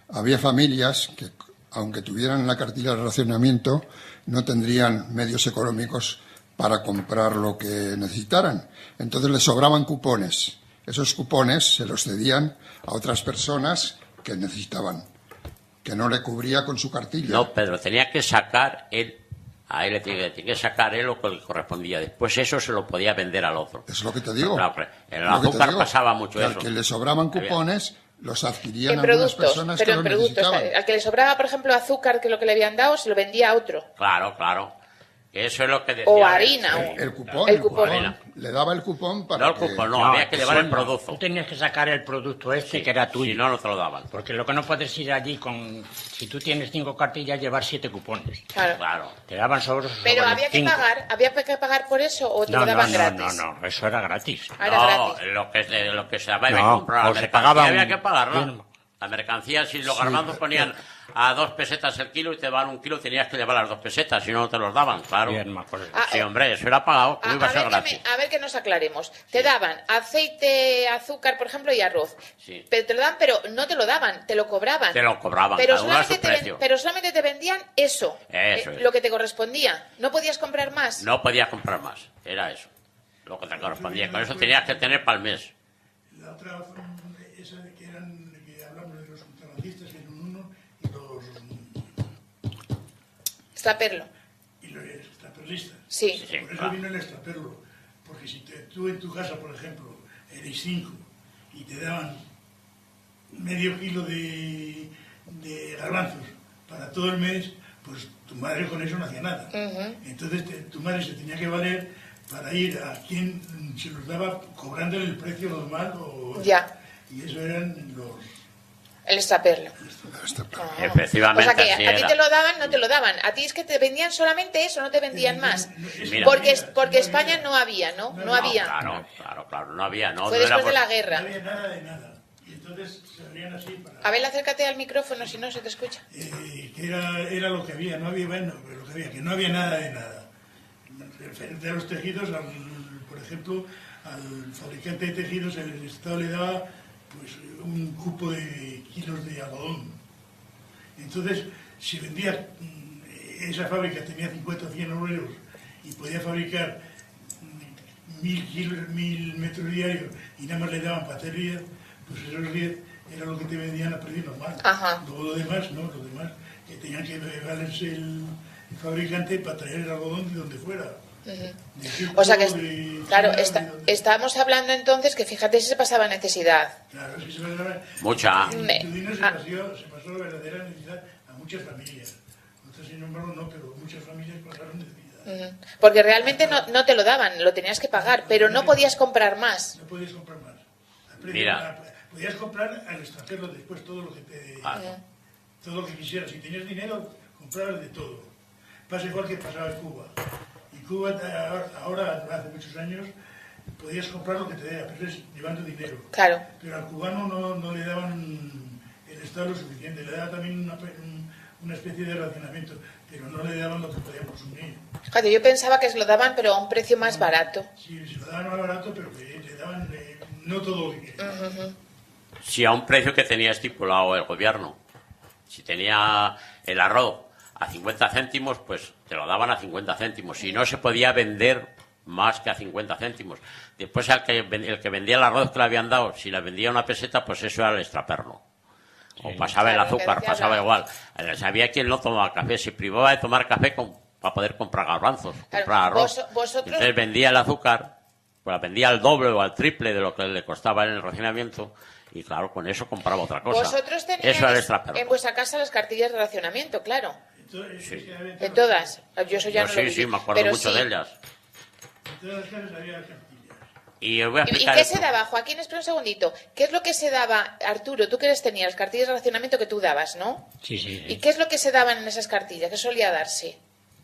Había familias que, aunque tuvieran la cartilla de racionamiento, no tendrían medios económicos para comprar lo que necesitaran. Entonces les sobraban cupones. Esos cupones se los cedían a otras personas que necesitaban, que no le cubría con su cartilla. No, Pedro, tenía que sacar él. A él le tenía que sacar él lo que le correspondía. Después eso se lo podía vender al otro. Es lo que te digo. Claro, en el azúcar pasaba mucho eso. Al que le sobraban cupones, los adquirían algunas personas que lo necesitaban. Al que le sobraba, por ejemplo, azúcar, que lo que le habían dado, se lo vendía a otro. Claro. Eso es lo que decía. O harina. El cupón. Le daba el cupón para había que llevar el producto. Tú tenías que sacar el producto que era tuyo. Si no, no te lo daban. Porque lo que no puedes ir allí si tú tienes 5 cartillas, llevar 7 cupones. Claro. Te daban sobres. Pero había que pagar por eso o te lo daban gratis. No, eso era gratis. Lo que se daba había que comprar la mercancía había que pagarla. La mercancía, si los garbanzos ponían a 2 pesetas el kilo y te daban 1 kilo, tenías que llevar las 2 pesetas, si no te los daban, claro. Sí, hombre, eso era pagado, ¿cómo iba a ser gratis? A ver que nos aclaremos. Te daban aceite, azúcar, por ejemplo, y arroz. Sí. Pero te lo daban, pero no te lo daban, te lo cobraban. Te lo cobraban, cada uno a su precio. Pero solamente te vendían eso. Eso es. Lo que te correspondía. ¿No podías comprar más? No podías comprar más, era eso. Lo que te correspondía. Con eso tenías que tener para el mes. La otra, esa de que hablamos de los contrabandistas, que eran uno, y los... Extraperlo. Y los extraperlistas. Sí. Por eso vino el extraperlo. Porque si tú en tu casa, por ejemplo, eres 5 y te daban medio kilo de garbanzos para todo el mes, pues tu madre con eso no hacía nada. Entonces tu madre se tenía que valer para ir a quien se los daba cobrándole el precio normal. Y eso eran los... El extraperlo. Efectivamente. O sea que a ti te lo daban, no te lo daban. A ti es que te vendían solamente eso, no te vendían más. Porque España no había, ¿no? No había. Claro, no había. Fue después de la guerra. No había nada de nada. Y entonces se abrían así para... Abel, acércate al micrófono, si no se te escucha. Era lo que había, no había, que no había nada de nada. Referente a los tejidos, por ejemplo, al fabricante de tejidos, el Estado le daba pues un cupo de kilos de algodón. Entonces, si vendía, esa fábrica tenía 50 o 100 obreros y podía fabricar 1000 metros diarios y nada más le daban para hacer 10, pues esos 10 era lo que te vendían a precio normal. Luego lo demás, que tenían que valerse el fabricante para traer el algodón de donde fuera. O sea que, claro, estábamos hablando entonces que fíjate si se pasaba necesidad. Claro, si se pasaba... Mucha. Se pasó la verdadera necesidad a muchas familias. Otras, sin embargo, no, pero muchas familias pasaron necesidad. Porque realmente no te lo daban, lo tenías que pagar, pero no podías comprar más. No podías comprar más. Mira. Podías comprar al extranjero después todo lo que todo lo que quisieras. Si tenías dinero, comprabas de todo. Pasa igual que pasaba en Cuba. Cuba, ahora, hace muchos años, podías comprar lo que te diera, pero es llevando dinero. Claro. Pero al cubano no le daban, el gustaba lo suficiente. Le daba también una especie de racionamiento, pero no le daban lo que podía consumir. Fíjate, yo pensaba que se lo daban, pero a un precio más barato. Sí, se lo daban más barato, pero que le daban no todo lo que quería. Sí, a un precio que tenía estipulado el gobierno. Si tenía el arroz a 50 céntimos, pues te lo daban a 50 céntimos. Si no se podía vender más que a 50 céntimos. Después el que vendía el arroz que le habían dado, si le vendía una peseta, pues eso era el extraperlo. O pasaba el azúcar, pasaba igual. Sabía quien no tomaba café, se privaba de tomar café para poder comprar garbanzos, comprar arroz. Entonces vendía el azúcar, pues vendía al doble o al triple de lo que le costaba en el racionamiento, y claro, con eso compraba otra cosa. Vosotros Eso era el teníais extraperlo. en vuestra casa las cartillas de racionamiento, claro. Sí. De todas. Yo eso ya no lo viví, sí, me acuerdo pero mucho sí. de ellas. En todas las casas había cartillas. Y os voy a ¿Y explicar qué esto. se daba, Joaquín? Espera un segundito. ¿Qué es lo que se daba, Arturo? Tú que tenías las cartillas de racionamiento que tú dabas, ¿no? Sí, sí. ¿Y qué es lo que se daban en esas cartillas? ¿Qué solía darse?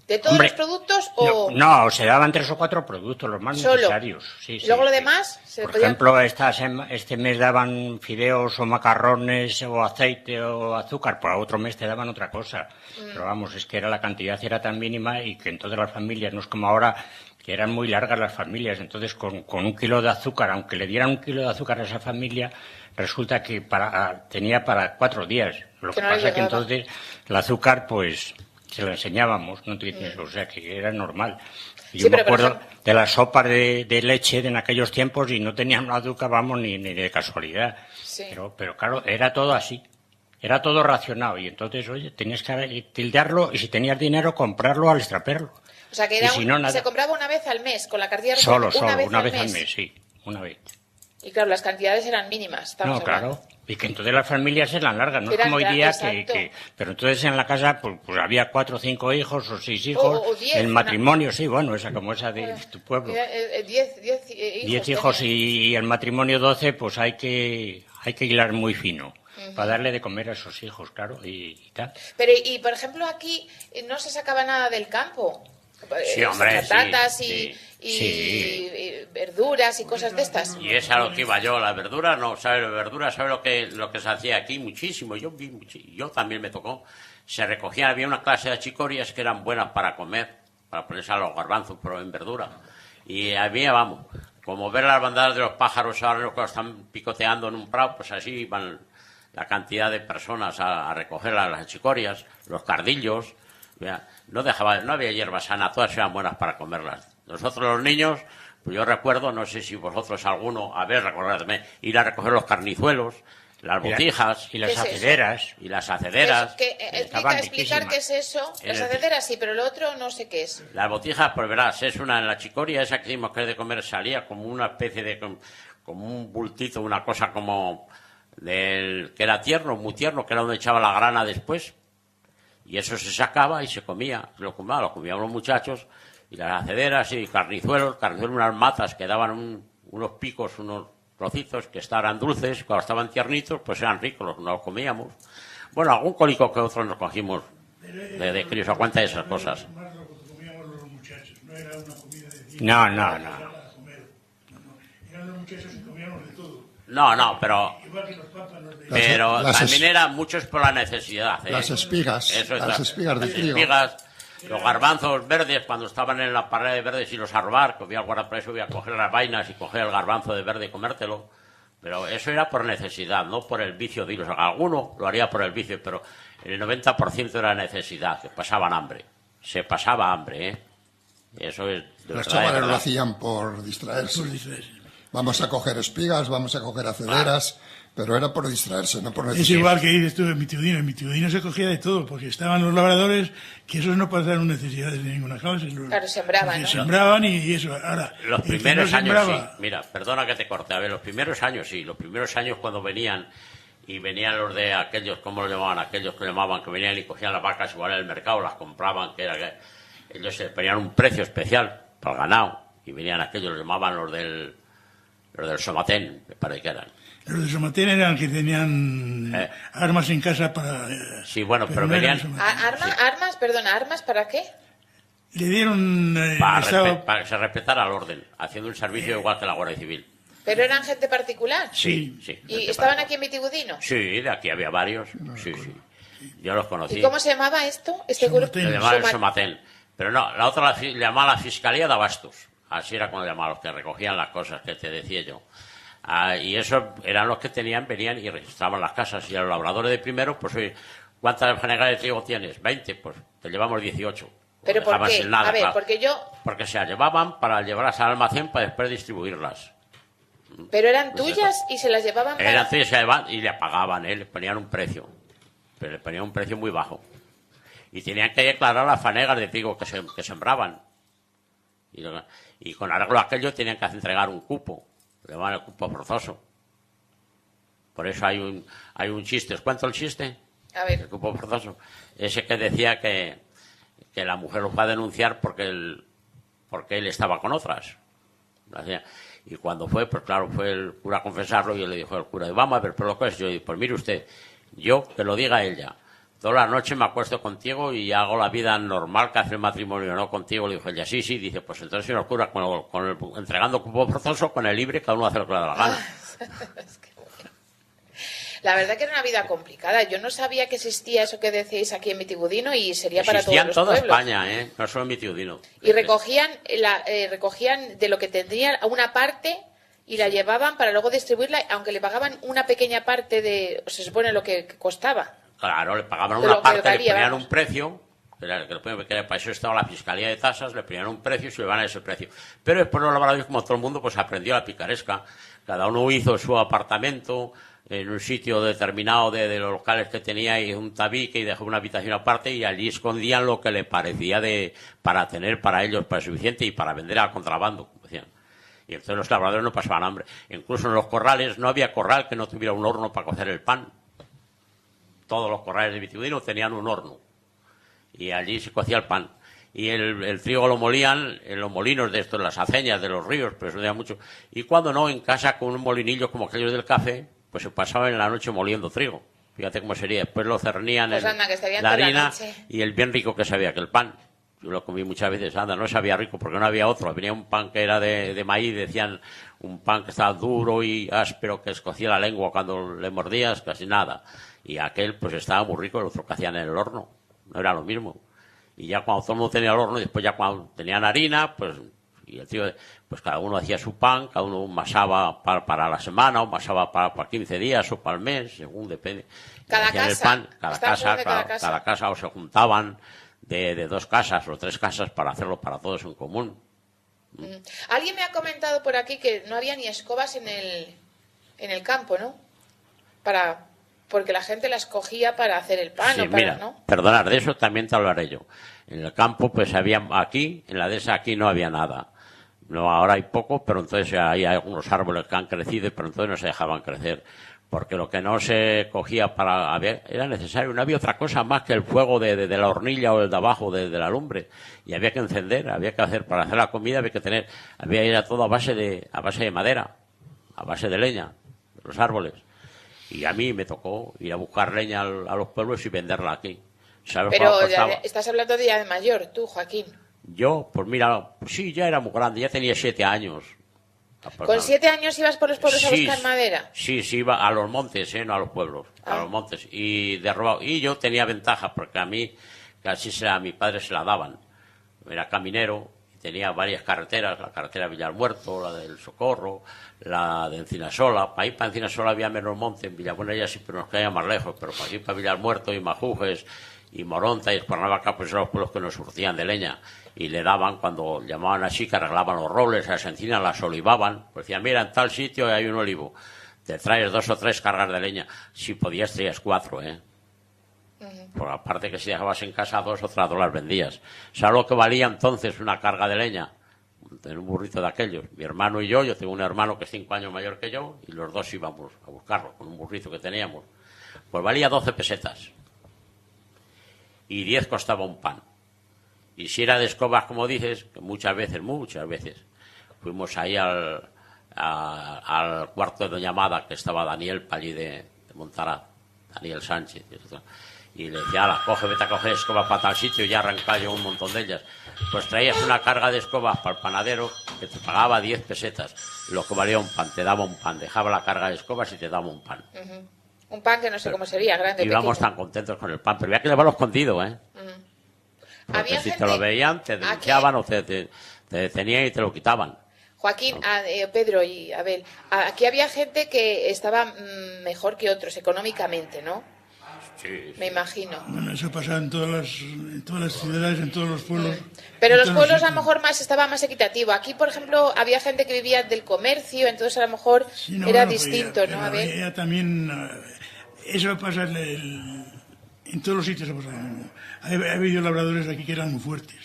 ¿De todos Hombre, los productos o...? No, se daban 3 o 4 productos, los más Solo. necesarios. Sí, ¿Y luego sí, lo sí. demás? Por ejemplo, este mes daban fideos o macarrones o aceite o azúcar, por otro mes te daban otra cosa. Pero vamos, es que la cantidad era tan mínima y que en todas las familias, no es como ahora, que eran muy largas las familias. Entonces, con 1 kilo de azúcar, aunque le dieran 1 kilo de azúcar a esa familia, resulta que tenía para 4 días. Lo que no le pasa es que llegaba. entonces el azúcar, pues, se lo enseñábamos, ¿no? O sea, que era normal. Y Sí, yo me pero, por acuerdo ejemplo, de las sopas de leche en aquellos tiempos y no tenían azúcar, vamos, ni de casualidad. Sí. Pero claro, era todo así. Era todo racionado. Y entonces, oye, tenías que tildarlo y si tenías dinero, comprarlo al extraperlo. O sea, que Y era si no, nada. se compraba una vez al mes con la cartilla de Solo, racionamiento, una vez al mes, sí. Una vez. Y claro, las cantidades eran mínimas. Estamos No, claro. hablando. Y que entonces las familias eran largas, no es Eran como hoy día exacto. Pero entonces en la casa pues había 4 o 5 hijos o 6 hijos. O 10, el matrimonio, sí, bueno, como esa de tu pueblo. 10 hijos tenían. y el matrimonio 12, pues hay que hilar muy fino. Para darle de comer a esos hijos, claro, y tal. Pero, y por ejemplo, aquí no se sacaba nada del campo. Sí, hombre, Patatas sí, y verduras y cosas de estas. Y es a lo que iba yo, las verduras, no, ¿sabe? Las verduras, ¿sabe lo que se hacía aquí? Muchísimo, yo también me tocó. Se recogían, había una clase de achicorias que eran buenas para comer, para ponerse a los garbanzos, pero en verdura. Y había, vamos, como ver las bandadas de los pájaros ahora los que están picoteando en un prado, pues así iban la cantidad de personas a recoger las achicorias, los cardillos. No había hierba sana, todas eran buenas para comerlas. Nosotros los niños, pues yo recuerdo, no sé si vosotros alguno, recordadme, ir a recoger los carnizuelos, las botijas Y las ¿Qué es eso? acederas. y las acederas. estaban Explicar qué es eso. Las acederas sí, pero lo otro no sé qué es. Las botijas, pues verás, es una en la chicoria, esa que decimos que es de comer, salía como una especie de, como un bultito, una cosa como que era tierno, muy tierno, que era donde echaba la grana después. Y eso se sacaba y se comía. Lo comían los muchachos. Y las acederas y carnizuelos, unas matas que daban unos picos, unos trocitos que estaban dulces. Cuando estaban tiernitos, pues eran ricos, los comíamos. Bueno, algún cólico que otros nos cogimos de críos a cuenta de esas cosas. Más lo que comíamos los muchachos, no era una comida de No. para comer. Eran los muchachos que comíamos de todo. No, pero Igual que los pámpanos de... Pero Las también era muchos por la necesidad. Las espigas, Eso las espigas de las trigo. espigas, los garbanzos verdes, cuando estaban en la pared de verdes y los arbar, que voy al guardapreso, voy a coger las vainas y coger el garbanzo de verde y comértelo. Pero eso era por necesidad, no por el vicio de irlos. Alguno lo haría por el vicio, pero el 90% era necesidad, que pasaban hambre. Se pasaba hambre, ¿eh? Eso es de Los verdad, de chavales lo verdad. hacían por distraerse. Por distraerse. Vamos a coger espigas, vamos a coger acederas, pero era por distraerse, no por Es necesidad. igual que dices tú en mi tío Dino se cogía de todo, porque estaban los labradores que esos no pasaron necesidades de ninguna clase. Claro, sembraban, ¿no? Sembraban y eso. Ahora, Los el que primeros no años sembraba, sí. Mira, perdona que te corte. A ver, los primeros años sí. Los primeros años cuando venían los de aquellos, ¿cómo lo llamaban? Aquellos que llamaban que venían y cogían las vacas igual en el mercado, las compraban, que era que ellos se ponían un precio especial para el ganado. Y venían aquellos, los llamaban los del Somatén, me parece que eran. los de Somatén eran que tenían armas en casa para... Sí, bueno, pero no eran venían- Somatén. ¿Armas para qué? Le dieron... Para estaba- que se respetara el orden, haciendo un servicio igual que la Guardia Civil. ¿Pero eran gente particular? Sí. ¿Y estaban aquí en Vitigudino? Sí, de aquí había varios. Sí. Yo los conocí. ¿Y cómo se llamaba esto? Este grupo. Le llamaban el Somatén. Pero no, la otra le llamaba la Fiscalía de Abastos. Así era como le llamaban, los que recogían las cosas que te decía yo. Y esos eran los que venían y registraban las casas. Y a los labradores de primero, pues oye, ¿cuántas fanegas de trigo tienes? 20, pues te llevamos 18. ¿Pero por qué? Nada, a ver, claro. Porque se las llevaban para llevarlas al almacén para después distribuirlas. Pero eran tuyas y se las llevaban para... Eran tuyas, se llevaban y le pagaban, le ponían un precio. Pero le ponían un precio muy bajo. Y tenían que declarar las fanegas de trigo que sembraban. Y con arreglo a aquello tenían que entregar un cupo. Le llamaban el cupo forzoso. Por eso hay un chiste. ¿Os cuento el chiste? A ver. El cupo forzoso. Ese que decía que la mujer lo fue a denunciar porque él estaba con otras. Y cuando fue, pues claro, fue el cura a confesarlo y él le dijo al cura, vamos a ver, pero lo que es yo, pues mire usted, yo que lo diga ella, toda la noche me acuesto contigo y hago la vida normal que hace el matrimonio, no contigo. Le dijo ella, sí, dice, pues entonces señor cura, entregando cupo forzoso, con el libre, cada uno hace lo que le da la gana. Es que bueno. La verdad que era una vida complicada. Yo no sabía que existía eso que decíais aquí en Vitigudino y sería para todos los pueblos. Existía en toda España, no solo en Vitigudino. Y recogían de lo que tendrían una parte y la llevaban para luego distribuirla, aunque le pagaban una pequeña parte de, se supone, lo que costaba. Claro, le pagaban una parte, le ponían un precio, que para eso estaba la Fiscalía de Tasas, le ponían un precio y se llevaban ese precio. Pero después los labradores, como todo el mundo, pues aprendió la picaresca. Cada uno hizo su apartamento en un sitio determinado de los locales que tenía, y un tabique, y dejó una habitación aparte, y allí escondían lo que le parecía para tener para ellos para suficiente y para vender al contrabando, como decían. Y entonces los labradores no pasaban hambre. Incluso en los corrales no había corral que no tuviera un horno para cocer el pan. Todos los corrales de Vitigudino tenían un horno y allí se cocía el pan. Y el trigo lo molían en los molinos de estos, las aceñas de los ríos, pero eso no había mucho. Y cuando no, en casa con un molinillo como aquellos del café, pues se pasaban en la noche moliendo trigo. Fíjate cómo sería. Después lo cernían pues la harina y el bien rico que sabía que el pan. Yo lo comí muchas veces, no sabía rico porque no había otro. Venía un pan que era de maíz, decían un pan que estaba duro y áspero, que escocía la lengua cuando le mordías, casi nada. Y aquel pues estaba muy rico, el otro que hacían en el horno. No era lo mismo. Y ya cuando todo el mundo tenía el horno, y después ya cuando tenían harina, pues, y el tío, pues cada uno hacía su pan, cada uno masaba para la semana, o masaba para 15 días o para el mes, según depende. Cada casa. El pan, cada casa, o se juntaban de 2 casas o 3 casas para hacerlo para todos en común. Alguien me ha comentado por aquí que no había ni escobas en el campo, ¿no? Porque la gente las cogía para hacer el pan, sí, mira, ¿no? Perdonad, de eso también te hablaré yo. En el campo, pues había aquí, en la dehesa aquí no había nada. No, ahora hay poco, pero entonces hay algunos árboles que han crecido, pero entonces no se dejaban crecer. Porque lo que no se cogía era necesario, no había otra cosa más que el fuego de la hornilla o el de abajo de la lumbre. Y había que encender, había que hacer, para hacer la comida era todo a base de madera, a base de leña, de los árboles. Y a mí me tocó ir a buscar leña a los pueblos y venderla aquí. ¿Sabes? Pero estás hablando de ya de mayor, tú, Joaquín. Yo, pues mira, sí, ya era muy grande, ya tenía 7 años. ¿Con 7 años ibas por los pueblos a buscar madera? Sí, iba a los montes, no a los pueblos, a los montes. Y yo tenía ventaja, porque a mí, casi a mi padre se la daban. Era caminero, y tenía varias carreteras, la carretera de Villalmuerto, la del Socorro, la de Encinasola. Para ir para Encinasola había menos monte, en Villabuena ya sí, pero nos quedaba más lejos. Pero para ir para Villalmuerto y Majujes y Moronta y Escuernavaca, pues eran los pueblos que nos surtían de leña. Y le daban, cuando llamaban así, que arreglaban los robles, las encinas las olivaban, pues decían, mira, en tal sitio hay un olivo, te traes 2 o 3 cargas de leña. Si podías, traías 4, Por aparte que si dejabas en casa 2 o 3 las vendías. ¿Sabes lo que valía entonces una carga de leña? En un burrito de aquellos. Mi hermano y yo tengo un hermano que es 5 años mayor que yo, y los dos íbamos a buscarlo con un burrito que teníamos. Pues valía 12 pesetas. Y 10 costaba un pan. Y si era de escobas, como dices, que muchas veces, fuimos ahí al cuarto de Doña Amada, que estaba Daniel allí de Montaraz, Daniel Sánchez, y le decía, ala, vete a coger escobas para tal sitio, y ya arrancaba yo un montón de ellas. Pues traías una carga de escobas para el panadero que te pagaba 10 pesetas, lo que valía un pan, te daba un pan, dejaba la carga de escobas y te daba un pan. Un pan que no sé cómo sería, grande, íbamos pequeño. tan contentos con el pan, pero había que llevarlo escondido, ¿eh? Porque Había si gente... te lo veían, te denunciaban o te detenían y te lo quitaban. Joaquín, Pedro y Abel, aquí había gente que estaba mejor que otros económicamente, ¿no? Sí. Me imagino. Bueno, eso pasa en todas las ciudades, en todos los pueblos. Pero en los todos pueblos a sitios. lo mejor estaba más equitativo. Aquí, por ejemplo, había gente que vivía del comercio, entonces a lo mejor Sí, no, era bueno, pues distinto, pero ¿no? Abel. ella también, eso pasa en todos los sitios. Ha pasado lo mismo. Ha habido labradores aquí que eran muy fuertes.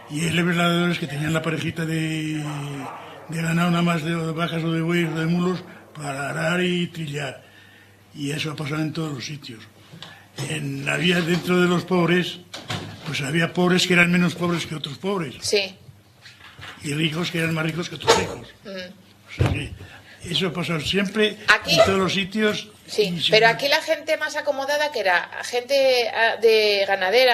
Y hay labradores que tenían la parejita de ganado nada más de vacas o de bueyes o de mulos para arar y trillar. Y eso ha pasado en todos los sitios. Había dentro de los pobres, pues había pobres que eran menos pobres que otros pobres. Sí. Y ricos que eran más ricos que otros ricos. O sea que eso ha pasado siempre Aquí- en todos los sitios. Sí, y siempre- pero aquí la gente más acomodada que era gente de ganadera,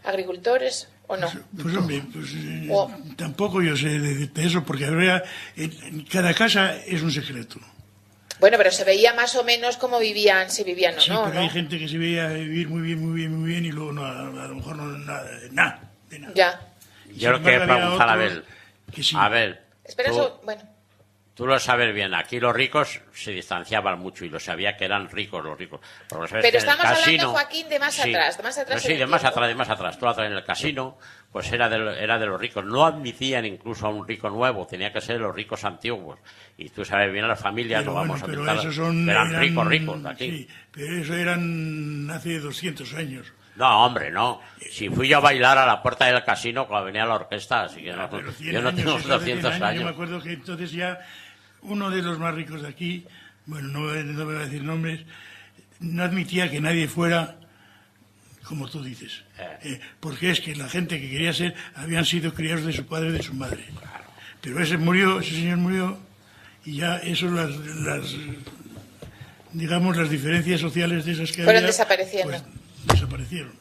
agricultores, ¿o no? Pues hombre, pues, O- tampoco yo sé de eso, porque habría, en cada casa es un secreto. Bueno, pero se veía más o menos cómo vivían, si vivían o Sí, no, pero ¿no? hay gente que se veía vivir muy bien, muy bien, muy bien, y luego no, a lo mejor no nada, de nada. Ya. Y Yo lo sin que embargo, había preguntar a otros Abel. que sí. A ver, Espera eso, bueno. tú lo sabes bien, aquí los ricos se distanciaban mucho y lo sabía que eran ricos los ricos. Porque sabes Pero que en el estamos hablando, casino, Joaquín, de más atrás, de más atrás Pues sí, en el de más tiempo. atrás, de más atrás. Tú la traes en el casino, pues era de los ricos. No admitían incluso a un rico nuevo, tenía que ser de los ricos antiguos. Y tú sabes bien, las familias, Pero no vamos bueno, a pero pintar, esos son, eran ricos de aquí. Sí, pero eso eran hace 200 años. No, hombre, no. Si fui yo a bailar a la puerta del casino cuando venía la orquesta, así que no, Pero 100 yo no años, tengo eso hace 100 200 años. Yo me acuerdo que entonces ya uno de los más ricos de aquí, bueno, no voy a decir nombres, no admitía que nadie fuera como tú dices. Porque es que la gente que quería ser habían sido criados de su padre y de su madre. Pero ese señor murió, y ya eso digamos, las diferencias sociales de esas que Fueron había, desapareciendo. pues, desaparecieron.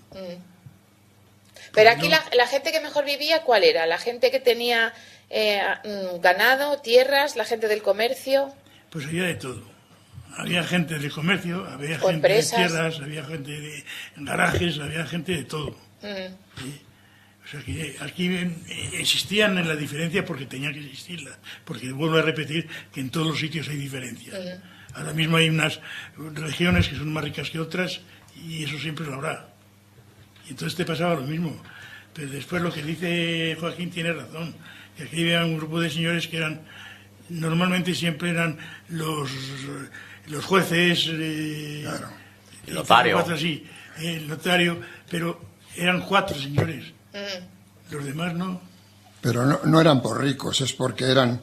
Pero aquí la gente que mejor vivía, ¿cuál era? ¿La gente que tenía ganado, tierras, la gente del comercio? Pues había de todo. Había gente de comercio, había O gente empresas. de tierras, había gente de garajes, había gente de todo. ¿Sí? O sea que aquí existían en la diferencia porque tenía que existirla. Porque vuelvo a repetir que en todos los sitios hay diferencias. Ahora mismo hay unas regiones que son más ricas que otras y eso siempre lo habrá. Y entonces te pasaba lo mismo. Pero después lo que dice Joaquín tiene razón. Que aquí había un grupo de señores que eran, normalmente siempre eran los jueces, Claro. El notario. cuatro así, el notario, pero eran 4 señores. Los demás no. Pero no eran por ricos, es porque eran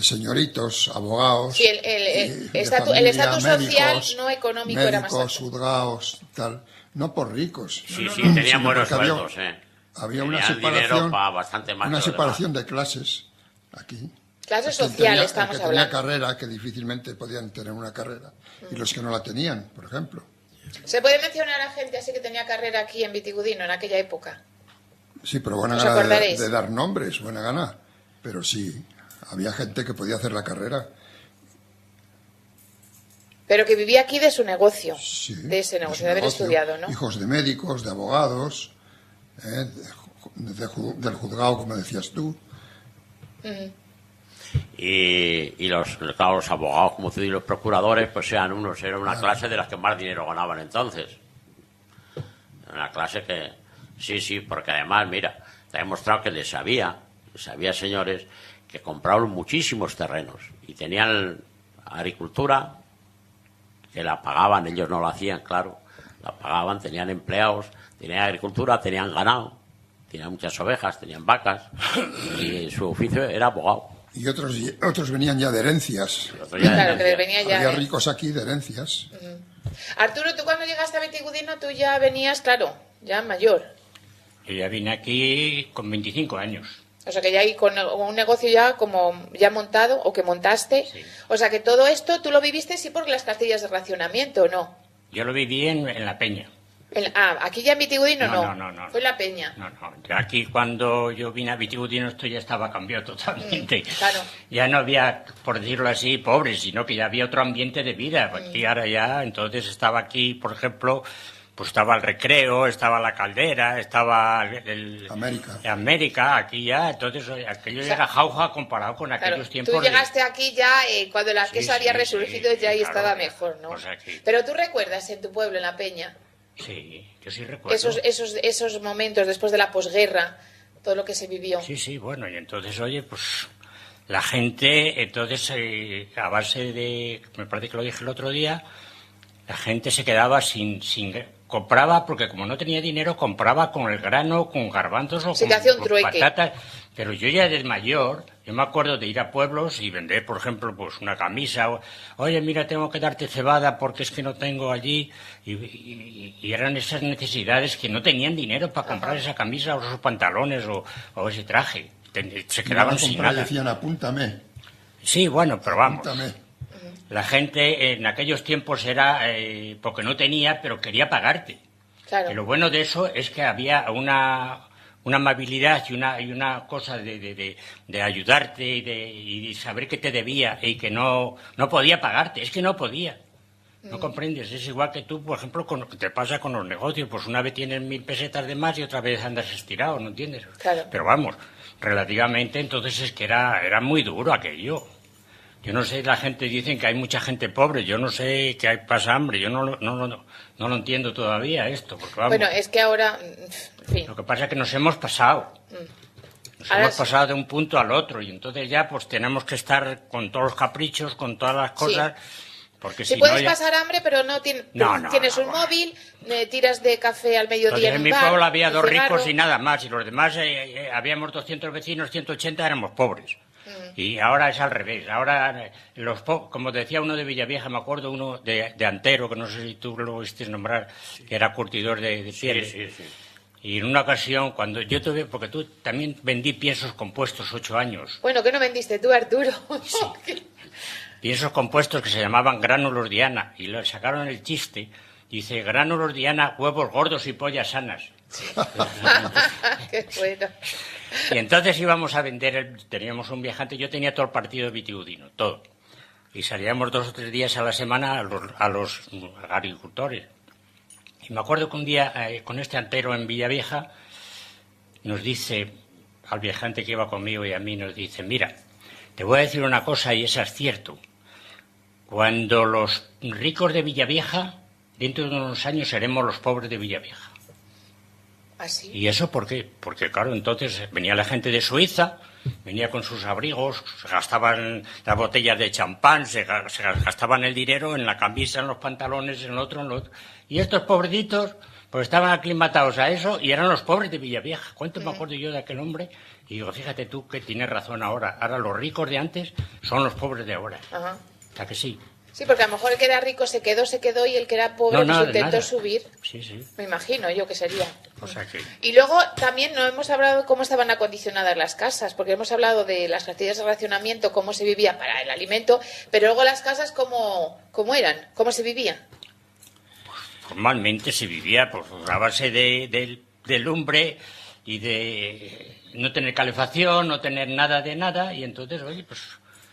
señoritos, abogados. Sí, el estatus social, no económico, era más médicos, alto. juzgados, tal. No por ricos. Sí, sí, sino tenían buenos porque había- sueldos, Había una Tenían dinero separación, para bastante más. una que los separación de clases aquí. Clases El que sociales tenía- estamos el que tenía hablando. carrera, que difícilmente podían tener una carrera, y los que no la tenían, por ejemplo. ¿Se puede mencionar a gente así que tenía carrera aquí en Vitigudino en aquella época? Sí, pero buena ¿Os gana acordaréis? de dar nombres, buena gana. Pero sí, había gente que podía hacer la carrera. Pero que vivía aquí de su negocio, Sí, de ese negocio, su de haber negocio. estudiado, ¿no? Hijos de médicos, de abogados, del juzgado, como decías tú. Y claro, los abogados, como tú dices, los procuradores, pues eran una clase de las que más dinero ganaban entonces. Una clase que, sí, porque además, mira, te ha demostrado que les había señores que compraron muchísimos terrenos y tenían agricultura, que la pagaban, ellos no lo hacían, claro, la pagaban, tenían empleados, tenían agricultura, tenían ganado, tenían muchas ovejas, tenían vacas, y su oficio era abogado. Y otros venían ya de herencias. Claro, que les venía ya. Había ricos aquí de herencias. Arturo, tú cuando llegaste a Vitigudino, tú ya venías, claro, ya mayor. Yo ya vine aquí con 25 años. O sea, que ya hay con un negocio ya como ya montado o que montaste. Sí. O sea, que todo esto tú lo viviste sí por las castillas de racionamiento, ¿o no? Yo lo viví en La Peña. Aquí ya en Vitigudino no. No. Fue en La Peña. No. Aquí cuando yo vine a Vitigudino esto ya estaba cambiado totalmente. Claro. Ya no había, por decirlo así, pobres, sino que ya había otro ambiente de vida. Aquí ahora ya, entonces estaba aquí, por ejemplo, pues estaba el Recreo, estaba la Caldera, estaba América, aquí ya, entonces aquello era jauja comparado con aquellos tiempos. Tú llegaste aquí ya cuando la queso había resurgido ya y estaba mejor, ¿no? Pues Pero tú recuerdas en tu pueblo, en La Peña, sí, yo sí recuerdo. Esos momentos después de la posguerra, todo lo que se vivió. Sí, bueno, y entonces, oye, pues la gente, entonces, a base de, me parece que lo dije el otro día, la gente se quedaba sin compraba, porque como no tenía dinero, compraba con el grano, con garbanzos o con patatas. Pero yo ya de mayor, yo me acuerdo de ir a pueblos y vender, por ejemplo, pues una camisa. Oye, mira, tengo que darte cebada porque es que no tengo allí. Y eran esas necesidades que no tenían dinero para comprar esa camisa o esos pantalones o ese traje. Se quedaban sin nada. Decían, apúntame. Sí, bueno, pero vamos. Apúntame. La gente en aquellos tiempos era porque no tenía, pero quería pagarte. Claro. Y lo bueno de eso es que había una amabilidad y una cosa de ayudarte y saber que te debía y que no podía pagarte. Es que no podía. ¿No comprendes? Es igual que tú, por ejemplo, con lo que te pasa con los negocios. Pues una vez tienes 1000 pesetas de más y otra vez andas estirado, ¿no entiendes? Claro. Pero vamos, relativamente entonces es que era muy duro aquello. Yo no sé, la gente dicen que hay mucha gente pobre, yo no sé que pasa hambre, yo no lo entiendo todavía esto. Porque, vamos, bueno, es que ahora, en fin. Lo que pasa es que nos hemos pasado. Hemos pasado de un punto al otro y entonces ya pues tenemos que estar con todos los caprichos, con todas las cosas. Sí. Porque si puedes no, pasar hambre, pero no tienes un móvil, tiras de café al mediodía en un mi bar, pueblo había 2 ricos y nada más, y los demás habíamos 200 vecinos, 180 éramos pobres. Y ahora es al revés. Ahora, como decía uno de Villavieja, me acuerdo uno de Antero, que no sé si tú lo oíste nombrar, que era curtidor de pieles. Sí. Y en una ocasión, cuando yo tuve, porque tú también vendí piensos compuestos 8 años. Bueno, ¿qué no vendiste tú, Arturo? Sí. Piensos compuestos que se llamaban gránulos Diana, y le sacaron el chiste. Dice, gránulos Diana, huevos gordos y pollas sanas. Qué bueno. Y entonces íbamos a vender, teníamos un viajante, yo tenía todo el partido de Vitigudino, todo. Y salíamos 2 o 3 días a la semana a los agricultores. Y me acuerdo que un día, con este Antero en Villavieja, nos dice, al viajante que iba conmigo y a mí, nos dice, mira, te voy a decir una cosa y eso es cierto. Cuando los ricos de Villavieja, dentro de unos años seremos los pobres de Villavieja. ¿Ah, sí? ¿Y eso por qué? Porque, claro, entonces venía la gente de Suiza, venía con sus abrigos, se gastaban las botellas de champán, se gastaban el dinero en la camisa, en los pantalones, en lo otro. Y estos pobrecitos, pues estaban aclimatados a eso y eran los pobres de Villavieja. ¿Cuánto me acuerdo yo de aquel hombre? Y digo, fíjate tú que tienes razón ahora. Ahora los ricos de antes son los pobres de ahora. Ajá. O sea que sí. Sí, porque a lo mejor el que era rico se quedó y el que era pobre pues intentó subir. Sí. Me imagino yo que sería. O sea que... Y luego también no hemos hablado de cómo estaban acondicionadas las casas, porque hemos hablado de las cantidades de racionamiento, cómo se vivía para el alimento, pero luego las casas cómo eran, cómo se vivía. Formalmente se vivía pues, a base de lumbre y de no tener calefacción, no tener nada de nada, y entonces, oye, pues...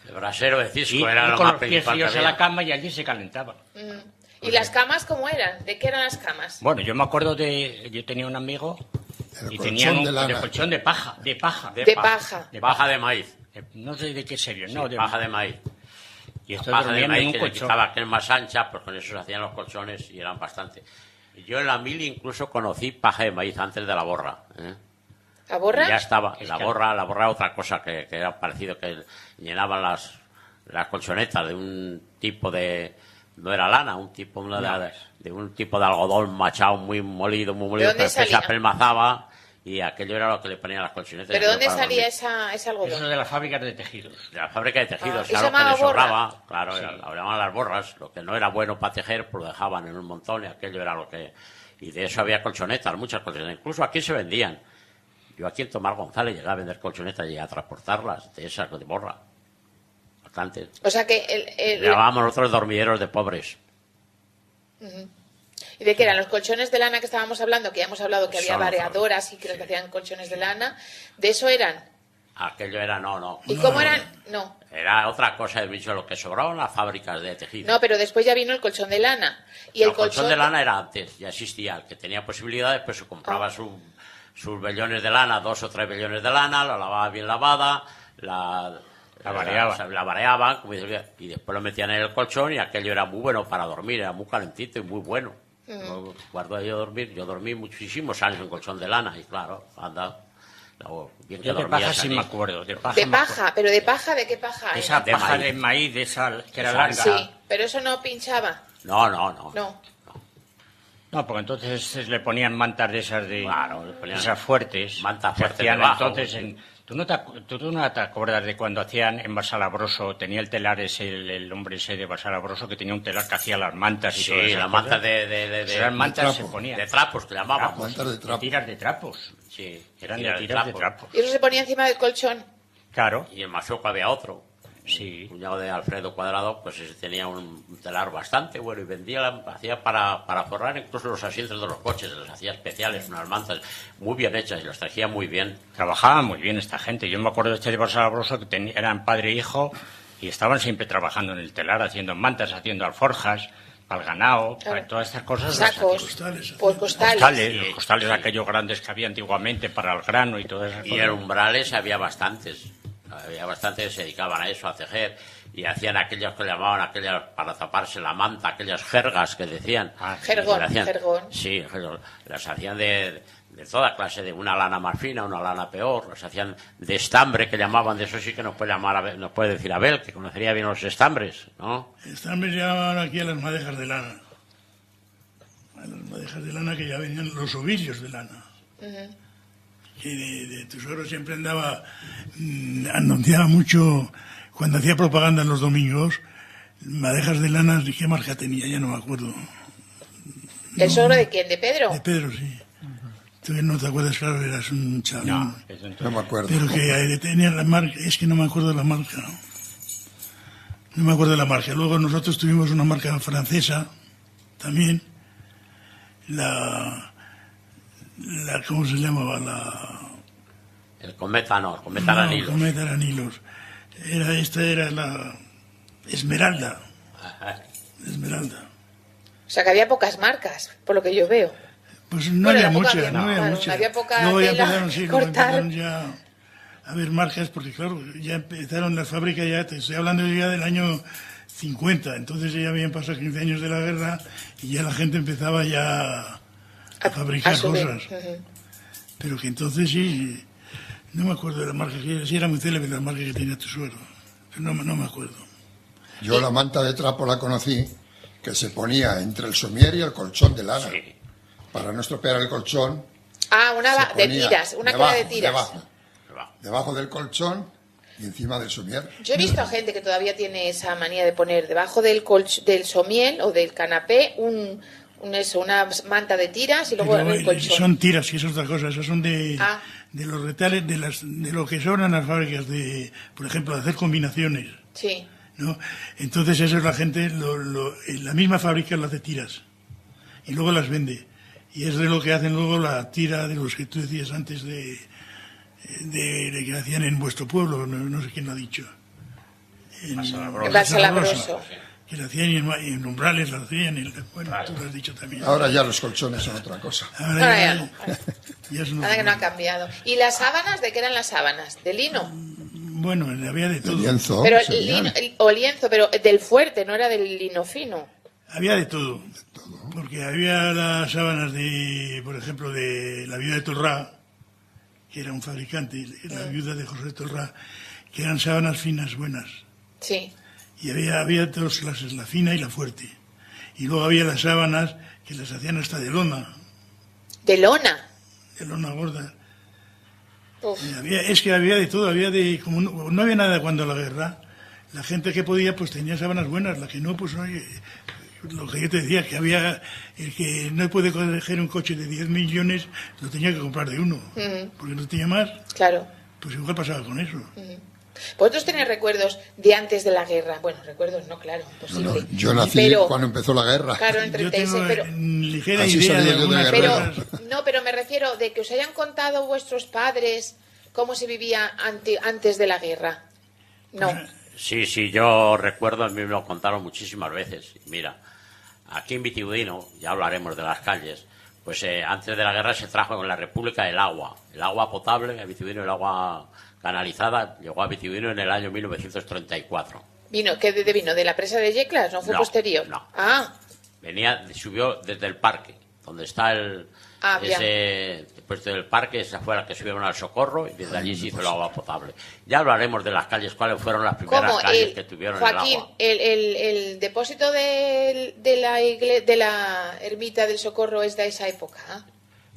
El brasero de Cisco era lo con más los pies principal fríos que en la había. cama y allí se calentaba. ¿Y las camas cómo eran? ¿De qué eran las camas? Bueno, yo me acuerdo yo tenía un amigo y tenían un colchón de paja. De paja. Paja de maíz. No sé de qué serio, Sí, no. paja de maíz. Y esto Paja de dormían en maíz un que le colchón. quitaba que es más ancha, pues con eso se hacían los colchones y eran bastante. Y yo en la mili incluso conocí paja de maíz antes de la borra. ¿La borra? Y ya estaba. La borra otra cosa que era parecido, que llenaban las colchonetas de un tipo de... No era lana, un tipo de un tipo de algodón machado muy molido, pero que se apelmazaba y aquello era lo que le ponían las colchonetas. ¿Pero dónde salía ese algodón? Eso de las fábricas de tejidos. De la fábrica de tejidos, ¿y se claro, que llamaba les sobraba, borra? claro, Sí. lo llamaban las borras, lo que no era bueno para tejer, pues lo dejaban en un montón y aquello era lo que... Y de eso había colchonetas, muchas colchonetas, incluso aquí se vendían. Yo aquí en Tomás González llegué a vender colchonetas y a transportarlas de esas de borra. Bastantes. O sea que Llamábamos nosotros dormideros de pobres. ¿Y de qué eran los colchones de lana que estábamos hablando? Que ya hemos hablado que había Son variadoras y creo que hacían colchones de lana. ¿De eso eran? Aquello era, no. ¿Y cómo eran? No. Era otra cosa, he dicho, lo que sobraban las fábricas de tejido. No, pero después ya vino el colchón de lana. Y el colchón de lana era antes, ya existía. El que tenía posibilidades, pues se compraba sus vellones de lana, 2 o 3 vellones de lana, la lavaba bien lavada, la vareaban, como dice, y después lo metían en el colchón y aquello era muy bueno para dormir, era muy calentito y muy bueno. Guardo yo dormí muchísimos años en colchón de lana y claro, anda. Bien yo de paja sí me acuerdo. ¿De paja? ¿Pero de paja? ¿De qué paja? Esa paja de maíz, de esa que era larga. Sí, pero eso no pinchaba. No. No, porque entonces le ponían mantas de esas esas fuertes. Mantas fuertes debajo. Entonces, ¿tú no te acuerdas de cuando hacían en Basalabroso, tenía el telar ese, el hombre ese de Basalabroso, que tenía un telar que hacía las mantas y todo eso? Sí, las mantas Eran mantas se ponían. De trapos, que llamábamos. Mantas de trapo. Tiras de trapos. Sí, eran de tiras de trapos. ¿Y eso se ponía encima del colchón? Claro. Y en Masoco había otro. Sí. Un cuñado de Alfredo Cuadrado, pues ese tenía un telar bastante bueno y vendía, hacía para forrar incluso los asientos de los coches, les hacía especiales, unas mantas muy bien hechas y los trajía muy bien. Trabajaba muy bien esta gente. Yo me acuerdo de este de Basalabroso que eran padre e hijo y estaban siempre trabajando en el telar, haciendo mantas, haciendo alforjas para el ganado, para todas estas cosas. Sacos, costales. Costales. Los costales aquellos grandes que había antiguamente para el grano y todas esas cosas. Y en umbrales había bastantes que se dedicaban a eso, a tejer, y hacían aquellas que llamaban, aquellas para taparse la manta, aquellas jergas que decían. Jergón. Sí, las hacían de toda clase, de una lana más fina, una lana peor, las hacían de estambre, que llamaban, de eso sí que nos puede decir Abel, que conocería bien los estambres, ¿no? Estambres llamaban aquí a las madejas de lana. A las madejas de lana que ya venían los ovillos de lana. Que de tu suegro siempre anunciaba mucho, cuando hacía propaganda en los domingos, madejas de lana, ¿qué marca tenía? Ya no me acuerdo. ¿El suegro de quién? ¿De Pedro? De Pedro, sí. Tú no te acuerdas, claro, eras un chaval. No me acuerdo. Pero que tenía la marca, es que no me acuerdo de la marca. No me acuerdo de la marca. Luego nosotros tuvimos una marca francesa, también, ¿cómo se llamaba? El Cometa Aranilos. El Cometa Aranilos. Esta era la Esmeralda. Esmeralda. O sea que había pocas marcas, por lo que yo veo. Pues no había muchas, no había muchas. Había poca luego ya tela empezaron ya a haber marcas, porque claro, ya empezaron las fábricas, ya te estoy hablando ya del año 50, entonces ya habían pasado 15 años de la guerra y ya la gente empezaba ya a fabricar cosas. Pero que entonces sí, no me acuerdo de la marca, que sí era muy célebre la marca que tenía tu suegro, pero no me acuerdo. Yo la manta de trapo la conocí, que se ponía entre el somier y el colchón de lana. Sí. Para no estropear el colchón. Una de tiras, una que era de tiras. Debajo del colchón y encima del somier. Yo he visto a gente que todavía tiene esa manía de poner debajo del somier o del canapé una manta de tiras y luego el colchón. Son tiras, y es otra cosa, esas son de los retales, de lo que sobran las fábricas, por ejemplo, de hacer combinaciones. Sí. ¿No? Entonces eso es la gente, en la misma fábrica lo hace tiras y luego las vende. Y es de lo que hacen luego la tira de los que tú decías antes de que hacían en vuestro pueblo, no sé quién lo ha dicho. En Basalabroso. Que lo hacían en umbrales, lo hacían, bueno, tú lo has dicho también. Ahora ya los colchones son otra cosa. Ahora ya es nada que no ha cambiado. ¿Y las sábanas? ¿De qué eran las sábanas? ¿De lino? Bueno, había de todo. Lienzo, pero lienzo, pero del fuerte, no era del lino fino. Había de todo. Porque había las sábanas por ejemplo, de la viuda de Tolrá, que era un fabricante, la viuda de José Tolrá, que eran sábanas finas, buenas. Sí. Y había dos clases, la fina y la fuerte. Y luego había las sábanas que las hacían hasta de lona. ¿De lona? De lona gorda. Es que había de todo, como no había nada cuando la guerra, la gente que podía pues tenía sábanas buenas, la que no, pues oye, lo que yo te decía, que había el que no puede coger un coche de 10 millones, lo tenía que comprar de uno, porque no tenía más. Claro. Pues igual pasaba con eso. ¿Vosotros tenéis recuerdos de antes de la guerra? Bueno, recuerdos no, claro, imposible. Yo nací cuando empezó la guerra. Claro, en el 36, yo tengo pero... ligera Así idea salí de yo de algunas guerra. Pero, pero me refiero de que os hayan contado vuestros padres cómo se vivía antes de la guerra. No. Sí, yo recuerdo, a mí me lo contaron muchísimas veces. Mira, aquí en Vitigudino, ya hablaremos de las calles, pues antes de la guerra se trajo en la República el agua potable, a Vitigudino el agua canalizada, llegó a Vitigudino en el año 1934. ¿Qué vino? ¿De la presa de Yeclas? ¿No fue posterior? No. Ah. Subió desde el parque, donde está después del parque, esa fue la que subieron al Socorro y desde allí se hizo el agua potable. Ya hablaremos de las calles, cuáles fueron las primeras calles que tuvieron Joaquín, el agua. El depósito de la ermita del Socorro es de esa época.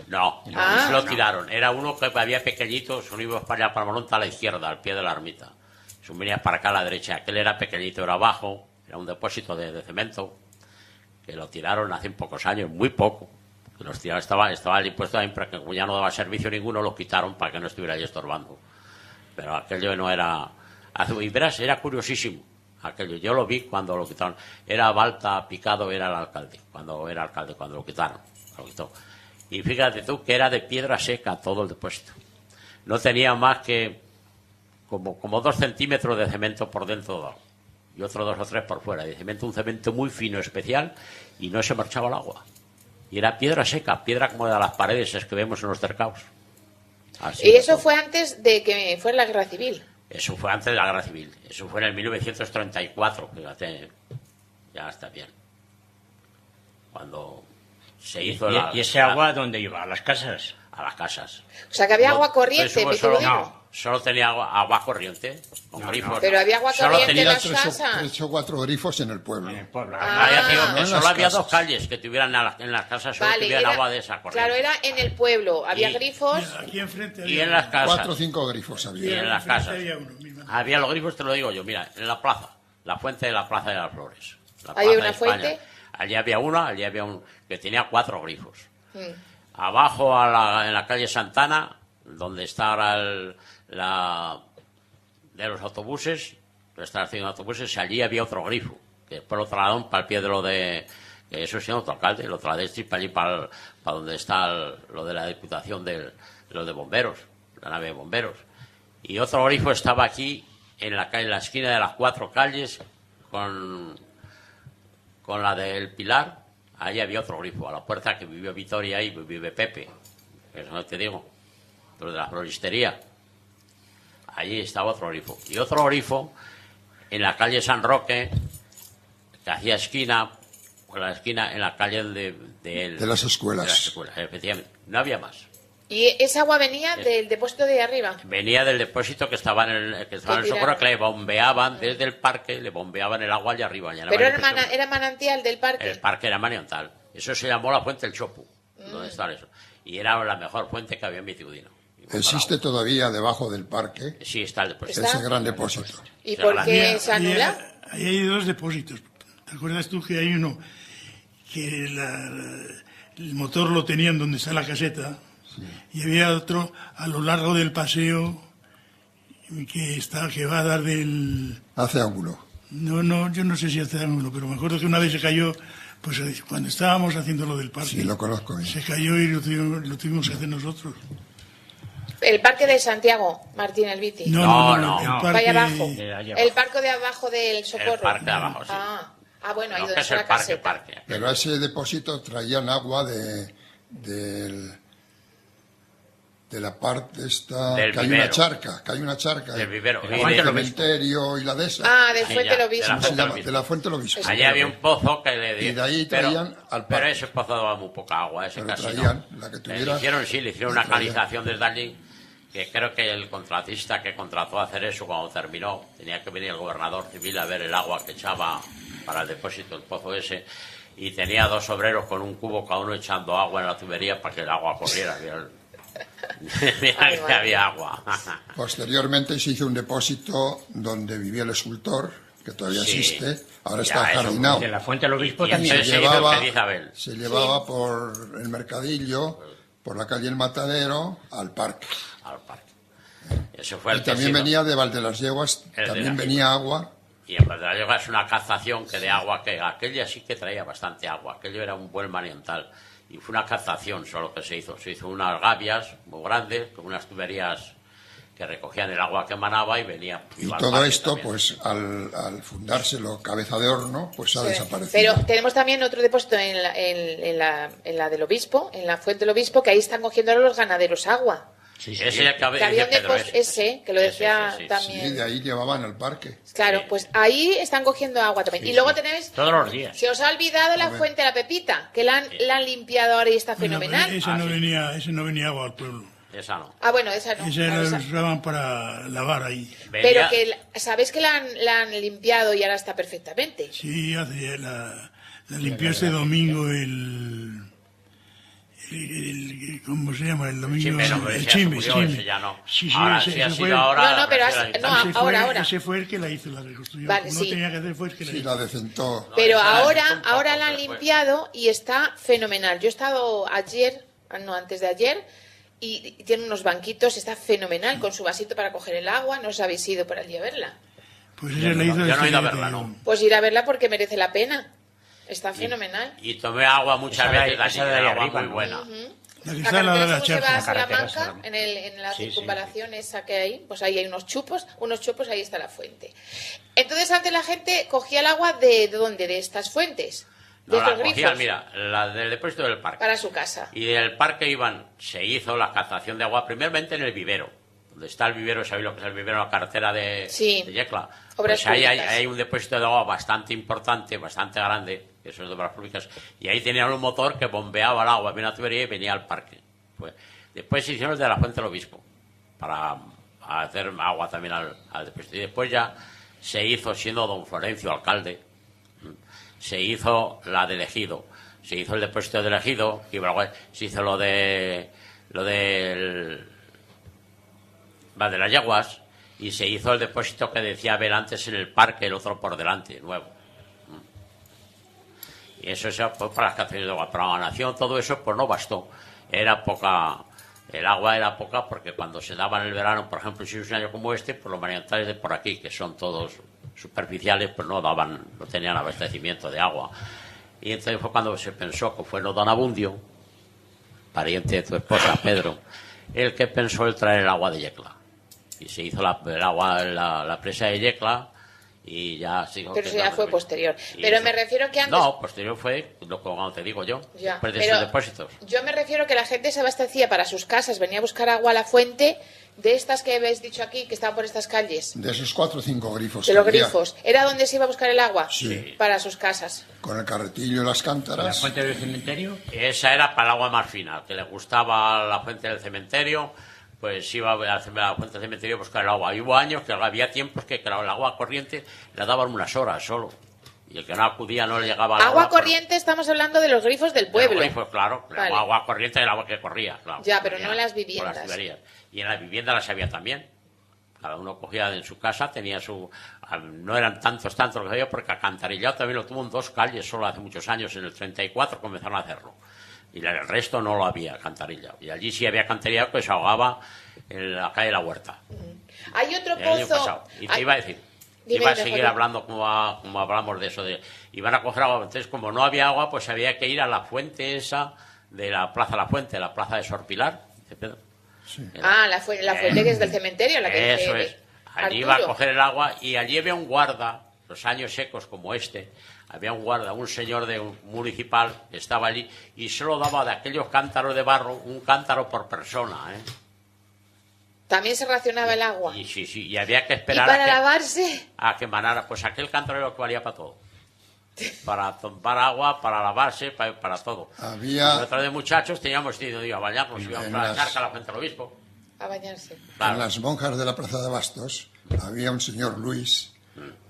No, se lo tiraron. Era uno que había pequeñito, son ibas para allá, para Monta a la izquierda, al pie de la ermita. Son venías para acá a la derecha. Aquel era pequeñito, era bajo, era un depósito de cemento, que lo tiraron hace pocos años, muy poco. Los tiraron, estaba allí puesto ahí, pero que como ya no daba servicio ninguno, lo quitaron para que no estuviera ahí estorbando. Pero aquello no era... Y verás, era curiosísimo. Aquello, yo lo vi cuando lo quitaron. Era Balta Picado, era el alcalde, cuando lo quitaron. Lo quitó. Y fíjate tú que era de piedra seca todo el depósito. No tenía más que como 2 centímetros de cemento por dentro y otros 2 o 3 por fuera. De cemento, un cemento muy fino, especial, y no se marchaba el agua. Y era piedra seca, piedra como de las paredes es que vemos en los cercados. Así y eso fue antes de que fuera la guerra civil. Eso fue antes de la guerra civil. Eso fue en el 1934, fíjate, ya está bien. Cuando se hizo ¿Y ese agua dónde iba? ¿A las casas? A las casas. O sea, que había agua corriente. Solo tenía agua corriente, con grifos. Pero había agua corriente en las 3 o 4 grifos en el pueblo. Solo había 2 calles que tuvieran en las casas, solo tuvieran agua de esa corriente. Claro, era en el pueblo, había grifos. Aquí enfrente y en las casas. 4 o 5 grifos había. Y en las casas. Había los grifos, te lo digo yo, mira, en la plaza, la fuente de la Plaza de las Flores. ¿Había una fuente? Allí había un que tenía 4 grifos. Abajo en la calle Santana, donde está ahora de los autobuses, la estación de autobuses, allí había otro grifo, que después lo trasladaron para el pie de lo de, que eso sí, otro alcalde, lo trasladé para allí, para donde está lo de la Diputación lo de bomberos, la nave de bomberos. Y otro grifo estaba aquí, en la esquina de las 4 calles, con la del Pilar. Ahí había otro grifo, a la puerta que vivió Vitoria y vive Pepe, eso no te digo, lo de la floristería. Allí estaba otro grifo. Y otro grifo en la calle San Roque, que hacía esquina en la calle de las escuelas. De las escuelas, efectivamente. No había más. ¿Y esa agua venía del depósito de arriba? Venía del depósito que estaba en el Socorro, que le bombeaban desde el parque, le bombeaban el agua allá arriba. ¿Pero era manantial del parque? El parque era manantial. Eso se llamó la Fuente del Chopu, donde está eso. Y era la mejor fuente que había en Vitigudino. Existe todavía debajo del parque. Sí, está el depósito. Ese gran depósito. ¿Y por qué se anula? Ahí hay 2 depósitos. ¿Te acuerdas tú que hay uno que el motor lo tenían donde está la caseta? Sí. Y había otro a lo largo del paseo que va a dar del... Hace ángulo. No, yo no sé si hace ángulo, pero me acuerdo que una vez se cayó, pues cuando estábamos haciendo lo del parque. Sí, lo conozco bien. Se cayó y lo tuvimos que hacer nosotros. El parque de Santiago, Martín Elviti. No. Vaya abajo. El parque de abajo del Socorro. El parque de abajo, sí. Bueno, ahí donde está la caseta. Parque. Pero a ese depósito traían agua de la parte esta, que hay una charca, del vivero, del cementerio y la de esa. Del Fuente Lobispo. De la Fuente Lobispo. Allí había un pozo que le dio. Y de ahí traían al parque. Pero ese pozo daba muy poca agua, ese pero casi traían, no. La que tuviera, le hicieron una canalización desde allí, que creo que el contratista que contrató a hacer eso, cuando terminó, tenía que venir el gobernador civil a ver el agua que echaba para el depósito del pozo ese, y tenía 2 obreros con un cubo cada uno echando agua en la tubería para que el agua corriera. Que había agua. Posteriormente se hizo un depósito donde vivía el escultor, que todavía existe, ahora está jardinado. De la Fuente del Obispo también. Se llevaba por el mercadillo, por la calle El Matadero, al parque. Ese fue el Y también tesido. venía de Valdelasyeguas, El de también las venía agua. Y en Valdelasyeguas es una captación que de agua, que aquella sí que traía bastante agua, aquello era un buen manantial. Y fue una captación solo que se hizo. Se hizo unas gavias muy grandes, con unas tuberías que recogían el agua que emanaba y venía. Y iba al todo parque esto, también. pues al fundárselo cabeza de horno, pues ha Sí. desaparecido. Pero tenemos también otro depósito en la del obispo, en la fuente del obispo, que ahí están cogiendo ahora los ganaderos agua. Sí, Ese es el que Que había dice un Pedro, depósito ese, que lo decía sí. también. Sí, de ahí llevaban al parque. Claro, Sí. pues ahí están cogiendo agua también. Y luego tenéis, Todos los días. se os ha olvidado la ver. fuente de la Pepita, que la han limpiado ahora y está Bueno, pero fenomenal. ese no venía agua al pueblo. Esa no. Ah, bueno, esa no. Ese claro, lo esa- usaban para lavar ahí. Pero que sabéis que la han limpiado y ahora está perfectamente. Sí, la limpió este domingo ¿cómo se llama? El domingo. Chimbe, no, pero ese ya se murió, ese ya no. Sí, Ahora ese sí ha fue sido el- ahora. No, pero recién no, la- ese fue, ahora. ese fue el que la hizo, la reconstruyó. Vale, Como sí. no tenía que hacer, fue el que la Sí, hizo. la decentó. Pero esa la ahora, hizo un poco, ahora la han pero fue- limpiado y está fenomenal. Yo he estado ayer, no, antes de ayer, y tiene unos banquitos, está fenomenal, con su vasito para coger el agua. No os habéis ido por allí a verla. Pues ese la hizo yo no he este ido a que te verla, digo. no. Pues ir a verla porque merece la pena. Está fenomenal. Y tomé agua muchas Esa de ahí- veces, allí, esa de ahí agua arriba, muy ¿no? buena. La que La está al lado de carretera la según se va charca. a carretera Salamanca, Salamanca. en la Sí, sí. circunvalación esa que hay, pues ahí hay unos chupos, ahí está la fuente. Entonces antes la gente cogía el agua ¿de dónde? De estas fuentes, de No, la estos cogían, grifos, mira, la del depósito del parque. para su casa. Y del parque se hizo la captación de agua primeramente en el vivero. Donde está el vivero, ¿sabéis lo que es el vivero? La carretera de Yecla. Obras Pues ahí públicas. hay un depósito de agua bastante importante, bastante grande, que eso es de obras públicas. Y ahí tenían un motor que bombeaba el agua, venía una tubería y venía al parque. Pues, después se hicieron el de la fuente del obispo, para hacer agua también al depósito. Y después ya se hizo, siendo don Florencio alcalde, se hizo la del Ejido, se hizo el depósito del Ejido, y luego se hizo lo del de las Yeguas, y se hizo el depósito que decía Abel antes en el parque, el otro por delante, nuevo. Y eso fue para las canciones de agua. Para la nación todo eso pues no bastó. Era poca, el agua era poca porque cuando se daba en el verano, por ejemplo, si es un año como este, pues los manantiales de por aquí, que son todos superficiales, pues no tenían abastecimiento de agua. Y entonces fue cuando se pensó, que fue no don Abundio, pariente de tu esposa, Pedro, el que pensó el traer el agua de Yecla. Y se hizo el agua en la presa de Yecla y ya se dijo Pero que eso ya no, fue posterior. y Pero eso- me refiero que antes... No, posterior fue lo que te digo yo, Ya, después de pero esos depósitos. yo me refiero que la gente se abastecía para sus casas, venía a buscar agua a la fuente de estas que habéis dicho aquí, que estaban por estas calles, De esos 4 o 5 grifos. de que los había, grifos. ¿Era donde se iba a buscar el agua? Sí. Para sus casas. Con el carretillo y las ¿La cántaras. fuente del cementerio? Esa era para el agua más fina, que le gustaba la fuente del cementerio, pues iba a la fuente del cementerio a buscar el agua. Y hubo años que había tiempos que claro, el agua corriente la daban unas horas solo. Y el que no acudía no le llegaba al Agua agua. corriente, estamos hablando de los grifos del Pero pueblo. el grifo, claro, el Vale. agua corriente era el agua que corría, claro. Ya, pero no Corría en las por viviendas. tuberías. Y en las viviendas las había también. Cada uno cogía en su casa, tenía su... No eran tantos lo que había, porque alcantarillado también lo tuvo en 2 calles solo hace muchos años. En el 34 comenzaron a hacerlo. Y el resto no lo había, alcantarillado. Y allí sí había alcantarillado que se ahogaba en la calle de la Huerta. Hay otro El año pozo... pasado. Y te Hay- iba a decir, Dime, iba a dime, seguir Joaquín. hablando como hablamos de eso. Iban a coger agua. Entonces, como no había agua, pues había que ir a la fuente esa de la Plaza La Fuente, la Plaza de Sor Pilar. ¿De Pedro? Ah, la fuente que es del cementerio, la que Eso dice es. Allí iba a Arturo. coger el agua y allí había un guarda, los años secos como este, había un guarda, un señor de un municipal que estaba allí y solo daba de aquellos cántaros de barro un cántaro por persona, ¿eh? También se racionaba el agua. Y sí, y había que ¿Y esperar para lavarse? a que manara. Pues aquel cántaro era lo que valía para todo. Para tomar agua, para lavarse, para todo. Había- Nosotros de muchachos teníamos ido a bañarnos, íbamos En a la las- charca, a la fuente del obispo. A bañarse. Claro. En las monjas de la Plaza de Bastos había un señor Luis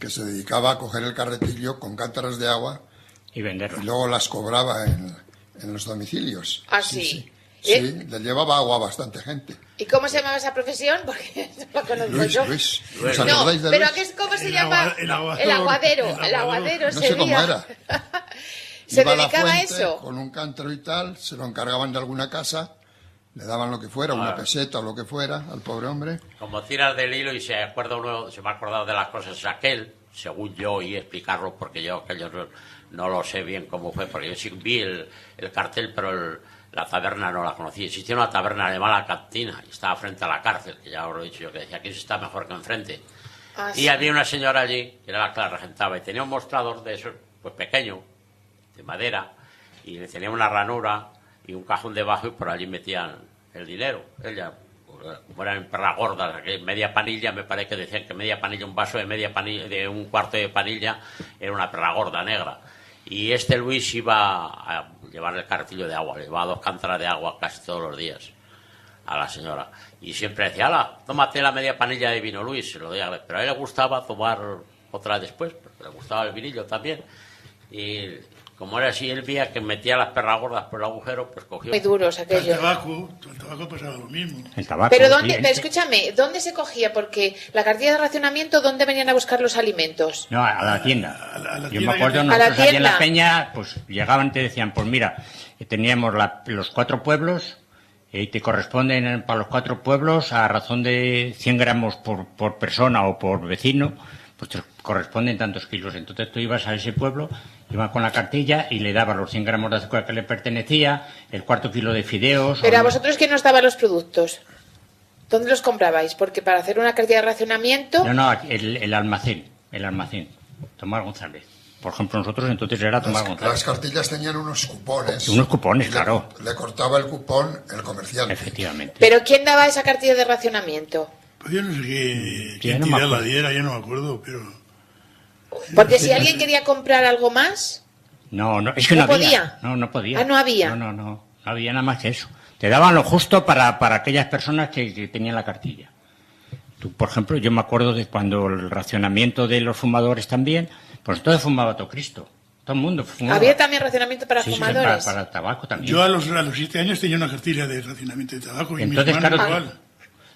que se dedicaba a coger el carretillo con cántaras de agua Y y venderla. luego las cobraba en los domicilios. Ah, sí. Sí, ¿Eh? le llevaba agua a bastante gente. ¿Y cómo se llamaba esa profesión? Porque no la conozco Luis, yo. Luis. Luis. ¿Os No, acordáis de pero Luis? ¿qué es, ¿cómo se El llama? agua- el aguador. El aguadero. El El aguadero No sé cómo sería. era. Se Iba a la dedicaba a fuente eso. con un cántaro y tal, se lo encargaban de alguna casa Le daban lo que fuera, una peseta o lo que fuera, al pobre hombre. Como tiras del hilo y se me ha acordado de las cosas aquel, según yo oí explicarlo, porque yo aquello no lo sé bien cómo fue, porque yo sí vi el cartel, pero la taberna no la conocí. Existía una taberna alemana, la Cantina, y estaba frente a la cárcel, que ya os lo he dicho yo, que decía aquí se está mejor que enfrente. Y había una señora allí, que era la que la regentaba, y tenía un mostrador de esos, pues pequeño, de madera, y le tenía una ranura y un cajón debajo, y por allí metían el dinero. Ella, como eran perras gordas, que media panilla, me parece que decían que media panilla, un vaso de media panilla, de un cuarto de panilla, era una perra gorda negra. Y Luis iba a llevar el cartillo de agua, le llevaba 2 cántaras de agua casi todos los días a la señora. Y siempre decía, ala, tómate la media panilla de vino, Luis, se lo doy a... Pero a él le gustaba tomar otra después, porque le gustaba el vinillo también. Y como era así, él veía que metía las perras gordas por el agujero, pues cogió... Muy duros aquellos. El tabaco pasaba lo mismo. El tabaco, Pero, sí, escúchame, ¿dónde se cogía? Porque la cartilla de racionamiento, ¿dónde venían a buscar los alimentos? No, a la tienda. A la Yo tienda me acuerdo, a la nosotros allí en la tienda. Peña, pues llegaban y te decían, pues mira, teníamos los 4 pueblos, y te corresponden para los 4 pueblos a razón de 100 gramos por persona o por vecino, pues te corresponden tantos kilos. Entonces tú ibas a ese pueblo, ibas con la cartilla y le dabas los 100 gramos de azúcar que le pertenecía, el 4 kilo de fideos... Pero a vosotros, ¿quién os daba los productos? ¿Dónde los comprabais? Porque para hacer una cartilla de racionamiento... No, el almacén, Tomás González. Por ejemplo, nosotros entonces era Tomás González. Las cartillas tenían unos cupones. Unos cupones, claro. Le cortaba el cupón el comerciante. Efectivamente. ¿Pero quién daba esa cartilla de racionamiento? Pues yo no sé qué no me entidad la acuerdo. diera, yo no me acuerdo, pero... Porque si alguien quería comprar algo más... No, es que ¿No no había. podía? No podía. Ah, no había. No había nada más que eso. Te daban lo justo para aquellas personas que tenían la cartilla. Tú, por ejemplo, yo me acuerdo de cuando el racionamiento de los fumadores también, pues entonces fumaba todo Cristo. Todo el mundo fumaba. ¿Había también racionamiento para Sí, fumadores? para el tabaco también. Yo a los 7 años tenía una cartilla de racionamiento de tabaco y Entonces, mis hermanos claro, igual.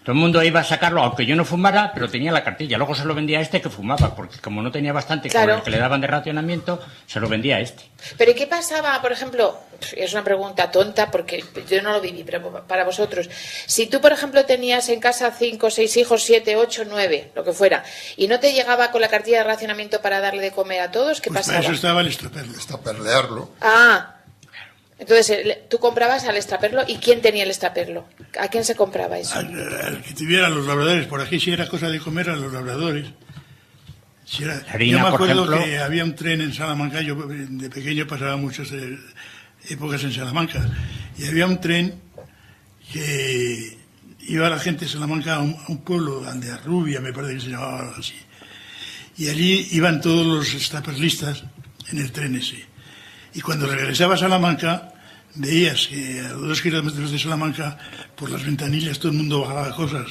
todo el mundo iba a sacarlo, aunque yo no fumara, pero tenía la cartilla. Luego se lo vendía a este que fumaba, porque como no tenía bastante Claro. con el que le daban de racionamiento, se lo vendía a este. ¿Pero y qué pasaba, por ejemplo? Es una pregunta tonta porque yo no lo viví, pero para vosotros. Si tú, por ejemplo, tenías en casa 5, 6 hijos, 7, 8, 9, lo que fuera, y no te llegaba con la cartilla de racionamiento para darle de comer a todos, ¿qué Pues pasaba? para eso estaba el extraperlo. Estaperlearlo. Ah, entonces tú comprabas al extraperlo. ¿Y quién tenía el extraperlo? ¿A quién se compraba eso? Al que tuviera los labradores, por aquí si era cosa de comer a los labradores. Si era, Harina, yo me por acuerdo ejemplo. que había un tren en Salamanca, yo de pequeño pasaba muchas épocas en Salamanca, y había un tren que iba la gente de Salamanca a un pueblo, de Rubia, me parece que se llamaba algo así, y allí iban todos los extraperlistas en el tren ese. Y cuando regresaba a Salamanca, veías que a 2 kilómetros de Salamanca, por las ventanillas, todo el mundo bajaba cosas.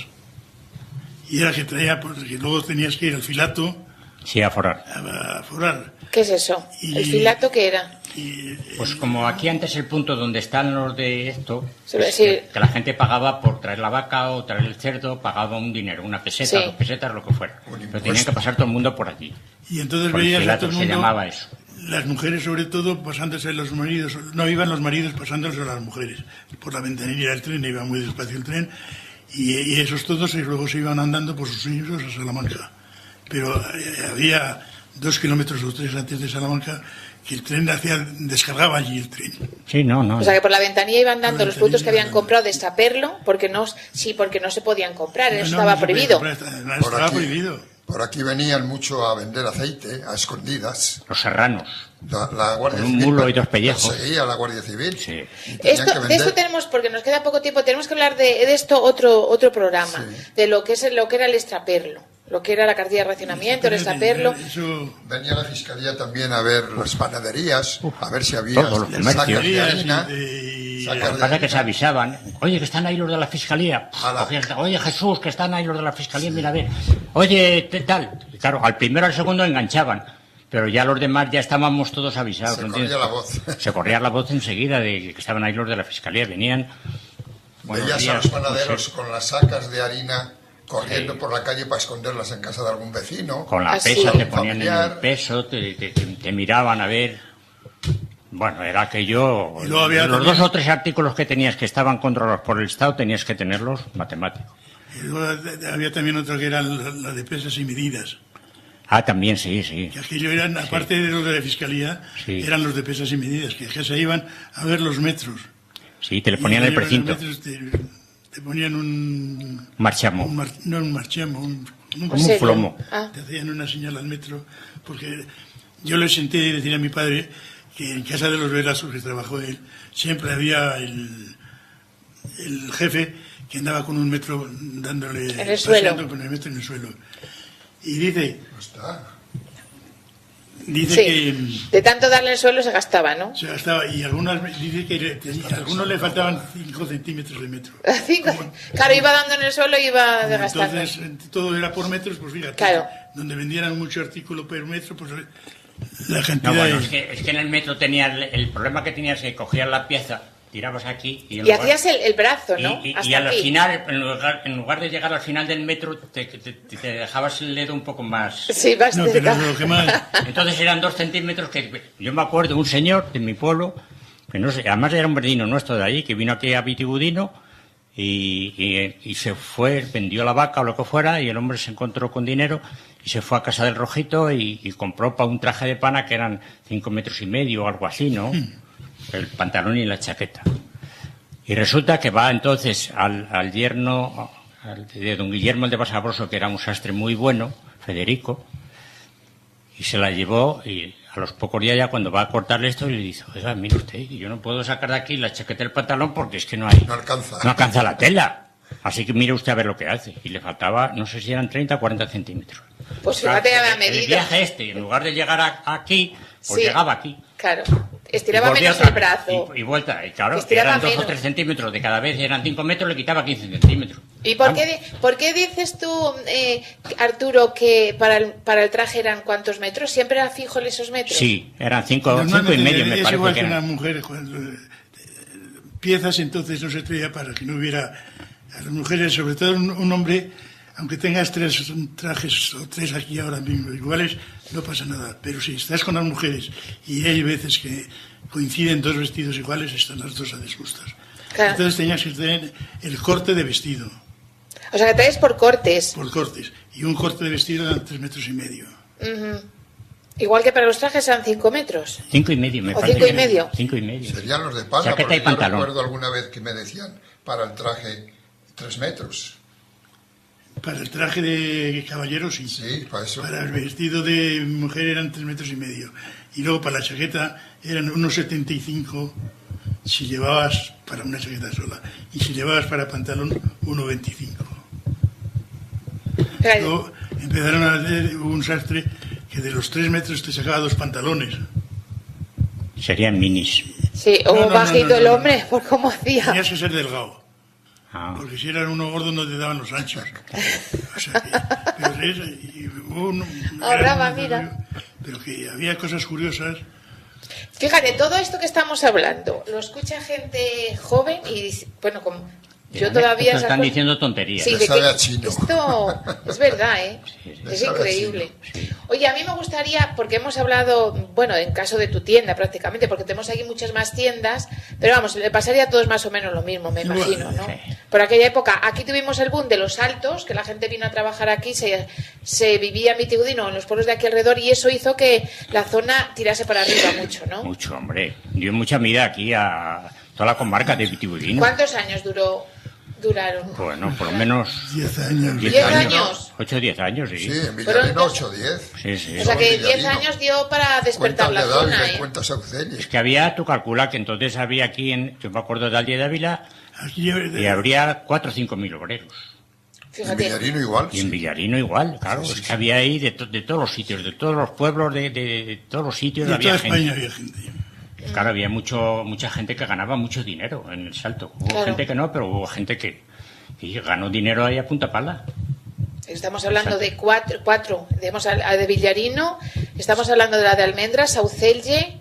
Y era que traía, porque luego tenías que ir al filato Sí, a forrar. a forar. ¿Qué es eso? Y- ¿El filato qué era? Y, Pues como aquí antes el punto donde están los de esto, Se ve, pues, sí. que la gente pagaba por traer la vaca o traer el cerdo, pagaba un dinero, una peseta, Sí. 2 pesetas, lo que fuera. Pero impuesto. tenían que pasar todo el mundo por allí. y entonces Por el veías a filato todo el se mundo, llamaba eso. las mujeres sobre todo, pasándose a los maridos, no iban los maridos pasándose a las mujeres. Por la ventanilla del tren, iba muy despacio el tren, y esos todos luego se iban andando por sus hijos a Salamanca. Pero había 2 kilómetros o 3 antes de Salamanca que el tren descargaba allí el tren. Sí, no. O sea, que por la ventanilla iban dando Por la los productos que ventanilla habían iban comprado de extraperlo, porque no se podían comprar, eso No, estaba no se podía prohibido. comprar, además Por estaba aquí. prohibido. Por aquí venían mucho a vender aceite, a escondidas. Los serranos. La Guardia Con un Civil mulo y 2 pellejos. perseguía a la Guardia Civil. Sí. Y tenían que De vender. esto tenemos, porque nos queda poco tiempo, tenemos que hablar de esto otro programa, de lo que era el extraperlo, lo que era la cartilla de racionamiento, el extraperlo. Eso, Venía la fiscalía también a ver las panaderías, a ver si había todos los sacas comercios. de harina. y- Lo sacas que de pasa es que se harina. avisaban. Oye, que están ahí los de la fiscalía. Ala. Cogías, oye, Jesús, que están ahí los de la fiscalía, mira a ver. Oye, tal. Y claro, al primero al segundo enganchaban. Pero ya los demás ya estábamos todos avisados. Se ¿entiendes? corría la voz. Se corría la voz enseguida de que estaban ahí los de la fiscalía. Venían. Buenos Veías a días, los panaderos pues, con las sacas de harina corriendo por la calle para esconderlas en casa de algún vecino. con la Así. pesa te ponían en Familiar. el peso, te miraban a ver. Bueno, era aquello... Y luego había los también- 2 o 3 artículos que tenías que estaban controlados por el Estado tenías que tenerlos matemáticos. Y luego había también otro que eran las de pesas y medidas. Ah, también, sí. Que aquello eran, aparte de los de la Fiscalía, Sí. eran los de pesas y medidas, que se iban a ver los metros. Sí, te le ponían Y el los precinto. metros te ponían un... Marchamo. no un marchamo, Como un plomo. Ah. Te hacían una señal al metro, porque yo le senté decir a mi padre que en casa de los Velascos, que trabajó él, siempre había el jefe que andaba con un metro dándole... En el suelo. paseando con el metro en el suelo. Y dice Sí. que... De tanto darle el suelo se gastaba, ¿no? Se gastaba, y dice que a algunos le faltaban 5 centímetros de metro. Claro, iba dando en el suelo y iba desgastando. Entonces, todo era por metros, pues fíjate, Claro. donde vendieran mucho artículo por metro, pues la cantidad No, bueno, de... es que en el metro tenía el problema que tenías que cogías la pieza, tirabas aquí y... Y hacías el brazo, ¿no? Y Hasta al aquí. final, en lugar de llegar al final del metro, te dejabas el dedo un poco más... Sí, vas No, cerca. pero lo que más... Entonces eran 2 centímetros que... Yo me acuerdo de un señor de mi pueblo, que no sé, además era un vecino nuestro de allí, que vino aquí a Vitigudino y se fue, vendió la vaca o lo que fuera, y el hombre se encontró con dinero y se fue a casa del Rojito y compró para un traje de pana que eran 5 metros y medio o algo así, ¿no? El pantalón y la chaqueta. Y resulta que va entonces al yerno de don Guillermo el de Basabroso, que era un sastre muy bueno, Federico, y se la llevó, y a los pocos días ya cuando va a cortarle esto, le dice: oiga, mire usted, yo no puedo sacar de aquí la chaqueta del pantalón porque es que no alcanza la tela. Así que mire usted a ver lo que hace. Y le faltaba, no sé si eran 30 o 40 centímetros. Pues fíjate a la El medida. viaje en lugar de llegar aquí, pues Sí. llegaba aquí. Claro. Estiraba Y volvía menos otra el vez, brazo. y vuelta. Y claro, Estiraba eran 2 o menos. 3 centímetros de cada vez, eran 5 metros, le quitaba 15 centímetros. ¿Y por Vamos. por qué dices tú, Arturo, que para el traje eran cuántos metros? ¿Siempre era fijo en esos metros? Sí, eran 5 y Normalmente medio, me es parece igual que que una eran. mujer, cuando piezas entonces no se traía para que no hubiera... A las mujeres, sobre todo un hombre, aunque tengas 3 trajes o 3 aquí ahora mismo iguales, no pasa nada. Pero si estás con las mujeres y hay veces que coinciden 2 vestidos iguales, están las 2 a disgustos. Claro. Entonces tenías que tener el corte de vestido, O sea, que traes por cortes. por cortes. Y un corte de vestido eran 3 metros y medio. Igual que para los trajes eran 5 metros. 5 y medio, me ¿O parece. 5 y medio? 5 y medio. Serían los de pana, Chaqueta porque y pantalón. yo recuerdo alguna vez que me decían para el traje 3 metros. Para el traje de caballero, sí. Sí, para eso. Para el vestido de mujer eran 3 metros y medio. Y luego para la chaqueta eran unos 75 si llevabas para una chaqueta sola. Y si llevabas para pantalón, 1,25. Luego empezaron a hacer un sastre que de los 3 metros te sacaba 2 pantalones. Serían minis. Sí, o No, no, bajito no, no, el no. hombre, por cómo hacía. Tenías que ser delgado. Ah. Porque si eran uno gordo no te daban los anchos. O sea que, pero Ahorraba, mira. Pero que había cosas curiosas. Fíjate, todo esto que estamos hablando lo escucha gente joven y, bueno, como yo todavía... Están esas cosas- diciendo tonterías. Sí, Le de sabe que a chino. esto es verdad, ¿eh? Es sabe a increíble. chino. Oye, a mí me gustaría, porque hemos hablado, bueno, en caso de tu tienda prácticamente, porque tenemos aquí muchas más tiendas, pero vamos, le pasaría a todos más o menos lo mismo, me Igual, imagino, ¿no? sí. Por aquella época, aquí tuvimos el boom de los altos, que la gente vino a trabajar aquí, se vivía en Vitigudino, en los pueblos de aquí alrededor, y eso hizo que la zona tirase para arriba mucho, ¿no? Mucho, hombre. Dio mucha vida aquí a toda la comarca de Vitigudino. ¿Cuántos años duraron? Bueno, por lo menos 10 años. 10 años. 8 o 10 años, sí. Sí, en Fueron Villarino dos- 8 o 10. Sí, sí. O sea que en 10 Villarino. años dio para despertar Cuentas la de zona, Dávila y ¿eh? cuentas sauceñas. Es que había, tú calcula que entonces había aquí, yo me acuerdo de Aldea de Ávila, Aquí, y habría 4 o 5 mil obreros. En Fíjate. Villarino igual. Y en sí. Villarino igual, claro. Sí, sí, es que sí. había ahí de todos los sitios, de todos los pueblos, de todos los sitios de había toda gente. España había gente. Claro, había mucha gente que ganaba mucho dinero en el Salto. Hubo Claro. gente que no, pero hubo gente que ganó dinero ahí a punta pala. Estamos hablando de cuatro. Tenemos a de Villarino, estamos hablando de la de Almendra, Saucelle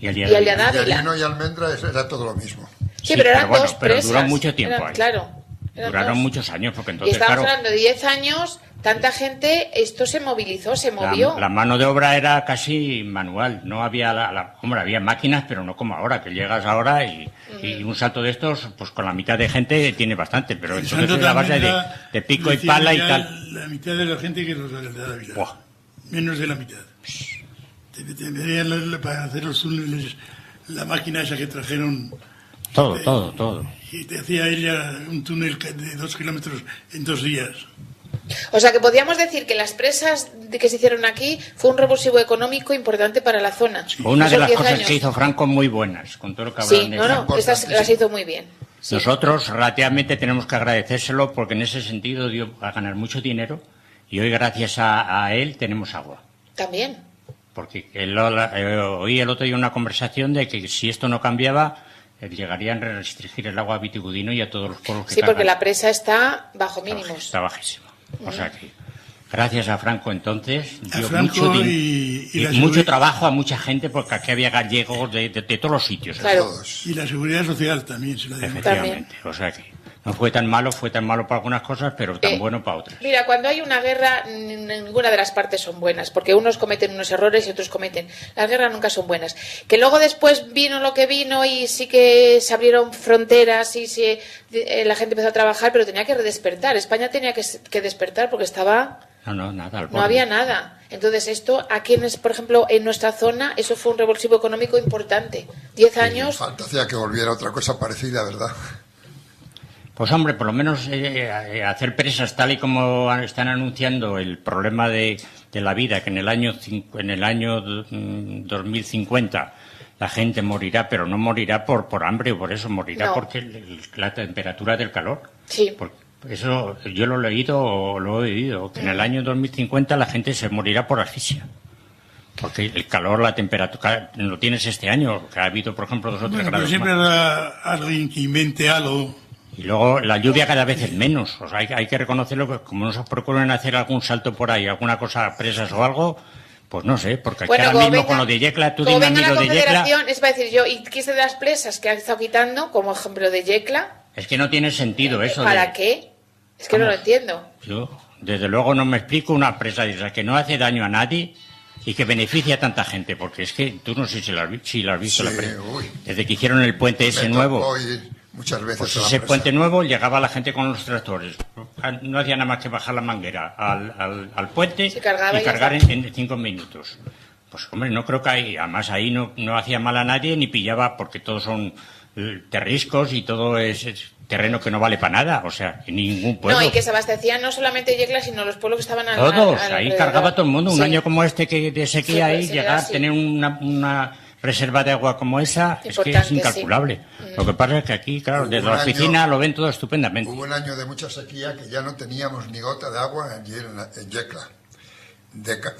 Y al día y de al hoy. de Dávila. Villarino y Almendra era todo lo mismo. Sí, pero eran bueno, dos pero presas. duró mucho tiempo Eran- ahí. Claro. Duraron muchos años, porque Y entonces, estamos claro, hablando de 10 años, tanta gente, esto se movilizó, se movió. la mano de obra era casi manual. No había hombre, había máquinas, pero no como ahora, que llegas ahora y un salto de estos, pues con la mitad de gente tiene bastante, pero El entonces salto es la base también de pico y decía pala y ya tal. La mitad de la gente que los de la vida. Buah. Menos de la mitad. Para hacer los túneles, la máquina esa que trajeron. Todo. Y te hacía ella un túnel de 2 kilómetros en 2 días. O sea que podríamos decir que las presas que se hicieron aquí fue un revulsivo económico importante para la zona. Fue una de Esos las 10 cosas años. que hizo Franco muy buenas, con todo lo que hablan Sí, de no, estas las hizo muy bien. Sí. Nosotros relativamente tenemos que agradecérselo porque en ese sentido dio a ganar mucho dinero y hoy gracias a él tenemos agua. También. Porque oí el otro día una conversación de que si esto no cambiaba llegarían a restringir el agua a Vitigudino y a todos los pueblos que Sí, porque cargan. la presa está bajo mínimos. Está bajísimo. O sea que gracias a Franco entonces A dio Franco mucho, y la mucho seguridad- trabajo a mucha gente porque aquí había gallegos de todos los sitios. Claro. Todos. Y la seguridad social también se la dio. Efectivamente. O sea que no fue tan malo para algunas cosas, pero tan bueno para otras. Mira, cuando hay una guerra, ninguna de las partes son buenas, porque unos cometen unos errores y otros cometen. Las guerras nunca son buenas. Que luego después vino lo que vino y sí que se abrieron fronteras y la gente empezó a trabajar, pero tenía que despertar. España tenía que despertar porque estaba... No, nada. al No borde. había nada. Entonces esto, aquí, por ejemplo, en nuestra zona, eso fue un revulsivo económico importante. 10 años... Falta hacía que volviera otra cosa parecida, ¿verdad? Pues hombre, por lo menos hacer presas tal y como están anunciando el problema de la vida, que en el año 2050 la gente morirá, pero no morirá por hambre o por eso, morirá No. porque la temperatura del calor. Sí. Eso yo lo he leído o lo he oído, que en el año 2050 la gente se morirá por asfixia. Porque el calor, la temperatura, lo tienes este año, que ha habido, por ejemplo, 2 o 3 Bueno, pero grados siempre más. habrá alguien que invente algo. Y luego la lluvia cada vez es menos. O sea, hay que reconocerlo, que como no se procuran hacer algún salto por ahí, alguna cosa, presas o algo, pues no sé, porque aquí ahora mismo con lo de Yecla, tú como dime a mí venga la lo de Yecla, Confederación, es para decir yo, y quise de las presas que han estado quitando, como ejemplo de Yecla, es que no tiene sentido eso. ¿para qué? Es que no lo entiendo. Yo, desde luego, no me explico una presa de esas que no hace daño a nadie y que beneficia a tanta gente, porque es que tú no sé si la has visto Sí, la presa. uy. Desde que hicieron el puente ese nuevo. tocó ir muchas veces Pues a la ese presa. puente nuevo llegaba la gente con los tractores. No hacía nada más que bajar la manguera al puente Se cargaba y y ya cargar está. en 5 minutos. Pues hombre, no creo que además ahí no hacía mal a nadie ni pillaba, porque todos son terriscos y todo es terreno que no vale para nada, o sea, en ningún pueblo. No, y que se abastecían no solamente Yecla, sino los pueblos que estaban Todos, ahí alrededor. cargaba todo el mundo. Un Sí. año como este que de Sí, sequía pues ahí, sería llegar, así. tener una reserva de agua como esa, es que es Importante, incalculable. Lo que pasa es que aquí, claro, Hubo desde un la año- oficina lo ven todo estupendamente. Hubo un año de mucha sequía que ya no teníamos ni gota de agua allí en Yecla.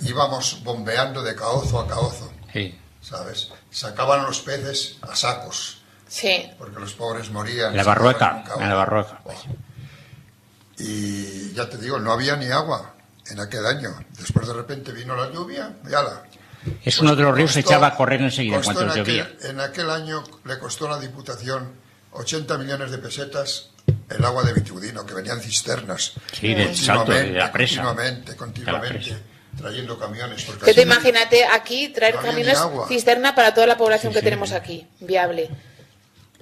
Íbamos bombeando de caozo a caozo, Sí. ¿sabes? Sacaban los peces a sacos, Sí. porque los pobres morían. En la se quedaban Barrueca, con caozo. en la Barrueca. Buah. Y ya te digo, no había ni agua en aquel año. Después de repente vino la lluvia y ala. Es uno de los ríos que Costó- echaba a correr enseguida en costó cuanto llovía. En aquel año le costó a la Diputación 80 millones de pesetas el agua de Vitigudino, que venían cisternas. Sí, del salto, de la presa. Continuamente, De la presa. trayendo camiones. Porque Que te así no- imagínate aquí traer no había ni camiones agua. cisterna para toda la población Sí, que sí. tenemos aquí, viable.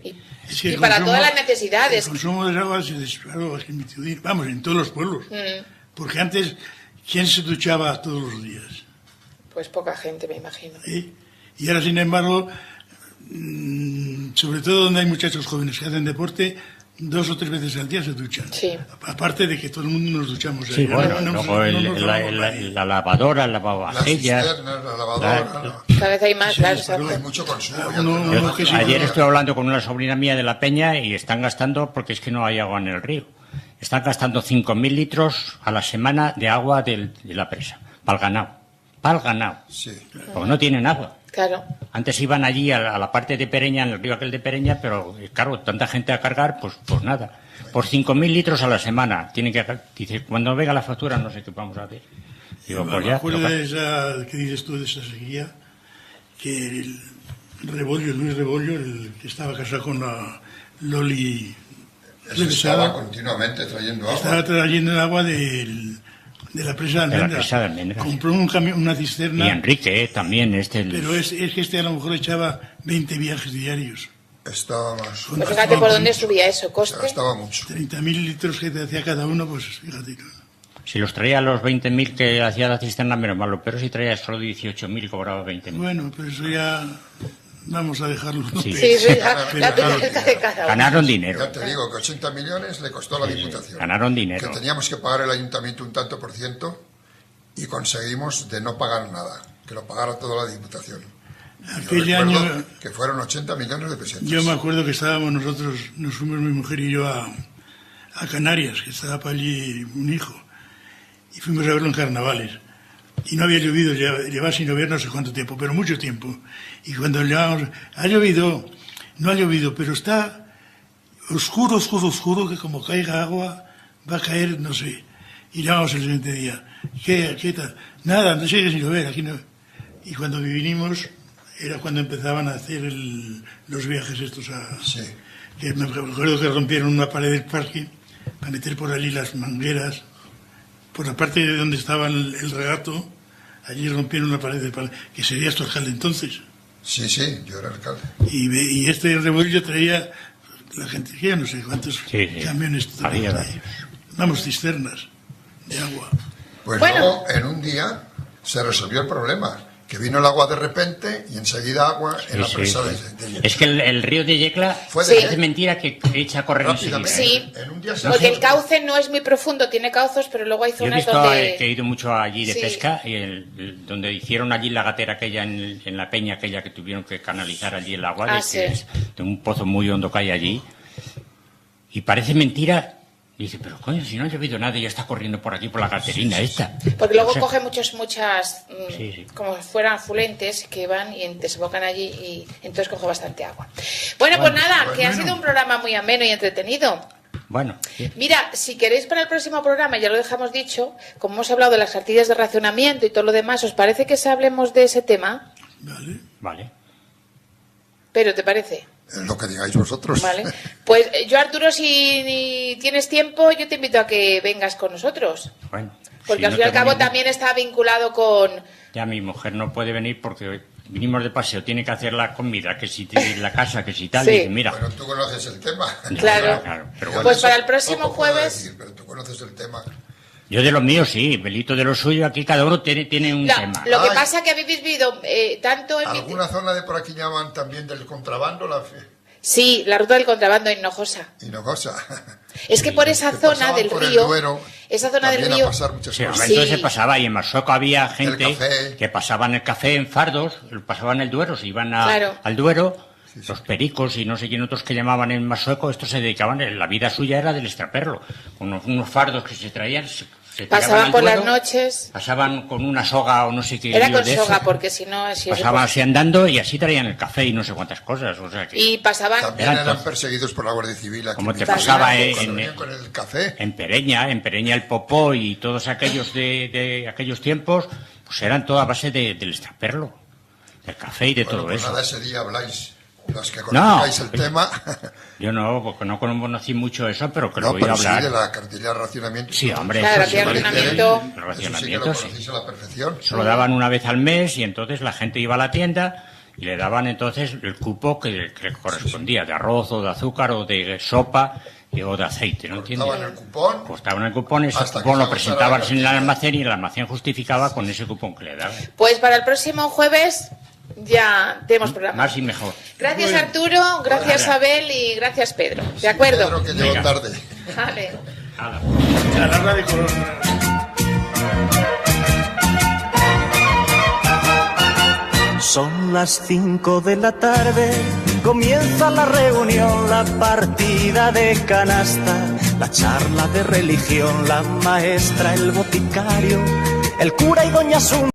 Y, Es que y el para consumo- todas las necesidades. El consumo de agua se disparó en Vitigudino, vamos, en todos los pueblos. Porque antes, ¿quién se duchaba todos los días? Pues poca gente, me imagino. ¿Eh? Y ahora, sin embargo, sobre todo donde hay muchachos jóvenes que hacen deporte, 2 o 3 veces al día se duchan. Sí. Aparte de que todo el mundo nos duchamos. Sí, ahí. bueno, No nos- luego no nos la lavamos nadie. lavadora, el Las lavavajillas. cisternas, la lavadora. Cada vez hay más, claro, pero Hay exacto. mucho consumo. ya Uno- te digo. uno que sí, Ayer no- estuve hablando con una sobrina mía de La Peña y están gastando, porque es que no hay agua en el río, están gastando 5.000 litros a la semana de agua de la presa, para el ganado. Para el ganado. Sí. Porque no tienen agua. Claro. Antes iban allí a la parte de Pereña, en el río aquel de Pereña, pero claro, tanta gente a cargar, pues nada. Por 5.000 litros a la semana. Tienen que, dice, cuando venga la factura no sé qué vamos a hacer. Digo, pues Me ya. acuerdo toca. de esa que dices tú, de esa sequía, que Luis Rebollo, el que estaba casado con la Loli Estaba continuamente trayendo agua. Estaba trayendo el agua de la presa de Almendra. Compró un camión, una cisterna. Y Enrique también. Pero es que a lo mejor echaba 20 viajes diarios. Estaba más. Pues fíjate por dónde subía eso, coste. Estaba mucho. 30.000 litros que te hacía cada uno, pues fíjate. Si los traía los 20.000 que hacía la cisterna, menos malo. Pero si traía solo 18.000, cobraba 20.000. Bueno, pero eso ya vamos a dejarlo. Sí, la tuerca de cada uno. Ganaron dinero. Ya te digo que 80 millones le costó a la Diputación. Ganaron dinero. Que teníamos que pagar el ayuntamiento un tanto por ciento y conseguimos de no pagar nada, que lo pagara toda la Diputación. Aquel año que fueron 80 millones de pesetas. Yo me acuerdo que estábamos nosotros, nos fuimos mi mujer y yo a Canarias, que estaba para allí un hijo, y fuimos a verlo en carnavales. Y no había llovido, llevaba sin llover no sé cuánto tiempo, pero mucho tiempo. Y cuando llevábamos, ha llovido, no ha llovido, pero está oscuro, que como caiga agua, va a caer, no sé. Y llamamos el siguiente día, ¿qué tal? Nada, no sigue sin llover, aquí no. Y cuando vinimos, era cuando empezaban a hacer los viajes estos Sí. Que me recuerdo que rompieron una pared del parque para meter por allí las mangueras. Por la parte de donde estaba el regato, allí rompieron una pared del parque, que sería esto alcalde entonces. Sí, yo era alcalde. Y este revuelto traía la gente, que ya no sé cuántos camiones traía. Vamos, cisternas de agua. Pues luego, en un día, se resolvió el problema. Que vino el agua de repente y enseguida agua en la presa de Yecla. Es que el río de Yecla es mentira que echa a correr enseguida. Sí, porque el cauce no es muy profundo, tiene cauces, pero luego hay zonas donde... He ido mucho allí de pesca, y donde hicieron allí la gatera aquella en la peña aquella que tuvieron que canalizar allí el agua, de un pozo muy hondo que hay allí. Y parece mentira. Dice, pero coño, si no ha llovido nada y ya está corriendo por aquí por la carterina esta. Porque luego coge muchas, como fueran afluentes que van y desembocan allí y entonces coge bastante agua. Bueno, pues nada, que ha sido un programa muy ameno y entretenido. Bueno. Sí. Mira, si queréis para el próximo programa, ya lo dejamos dicho, como hemos hablado de las cartillas de racionamiento y todo lo demás, ¿os parece que hablemos de ese tema? Vale. ¿Pero te parece? Lo que digáis vosotros. Vale. Pues yo, Arturo, si tienes tiempo, yo te invito a que vengas con nosotros. Bueno. Porque al fin y al cabo también está vinculado con... Ya mi mujer no puede venir porque vinimos de paseo, tiene que hacer la comida, que si tiene la casa, que si tal, y mira. Bueno, tú conoces el tema. Claro. Pero bueno, pues para el próximo jueves... Decir, pero tú conoces el tema. Yo de lo mío sí, Belito de lo suyo, aquí cada uno tiene un tema. Lo que pasa es que habéis vivido tanto en... ¿Alguna zona de por aquí llaman también del contrabando? Sí, la ruta del contrabando en Hinojosa. Es que por esa zona del río... Esa zona del río... Entonces se pasaba, y en Marruecos había gente que pasaban el café en fardos, pasaban el Duero, se iban al Duero, los pericos y no sé quién otros que llamaban en Marruecos, estos se dedicaban, la vida suya era del extraperlo, unos fardos que se traían... Pasaban por las noches. Pasaban con una soga o no sé qué. Era con soga, porque si no... Pasaban así andando y así traían el café y no sé cuántas cosas. O sea que y pasaban... También eran perseguidos por la Guardia Civil. Aquí como te pasaba con el café. En Pereña el Popó y todos aquellos de aquellos tiempos, pues eran toda a base del extraperlo, del café y de todo eso. Nada, ese día habláis. Los que conozcáis el tema. Yo no, porque no conocí mucho eso, pero que lo voy a hablar. Sí, de la cartilla de racionamiento. Sí, hombre. Claro, racionamiento. Eso sí que lo conocéis a la perfección. Se lo daban una vez al mes y entonces la gente iba a la tienda y le daban entonces el cupo que correspondía, de arroz o de azúcar o de sopa o de aceite, ¿no entiendes? Costaban el cupón. Costaban el cupón, ese cupón lo presentaban en el almacén y el almacén justificaba con ese cupón que le daban. Pues para el próximo jueves... ya tenemos programa. Más y mejor. Gracias, Arturo, gracias, Abel, y gracias, Pedro. ¿De acuerdo? Pedro, que llegó tarde. Vale. La de color. Son las 5 de la tarde, comienza la reunión, la partida de canasta, la charla de religión, la maestra, el boticario, el cura y doña Sun.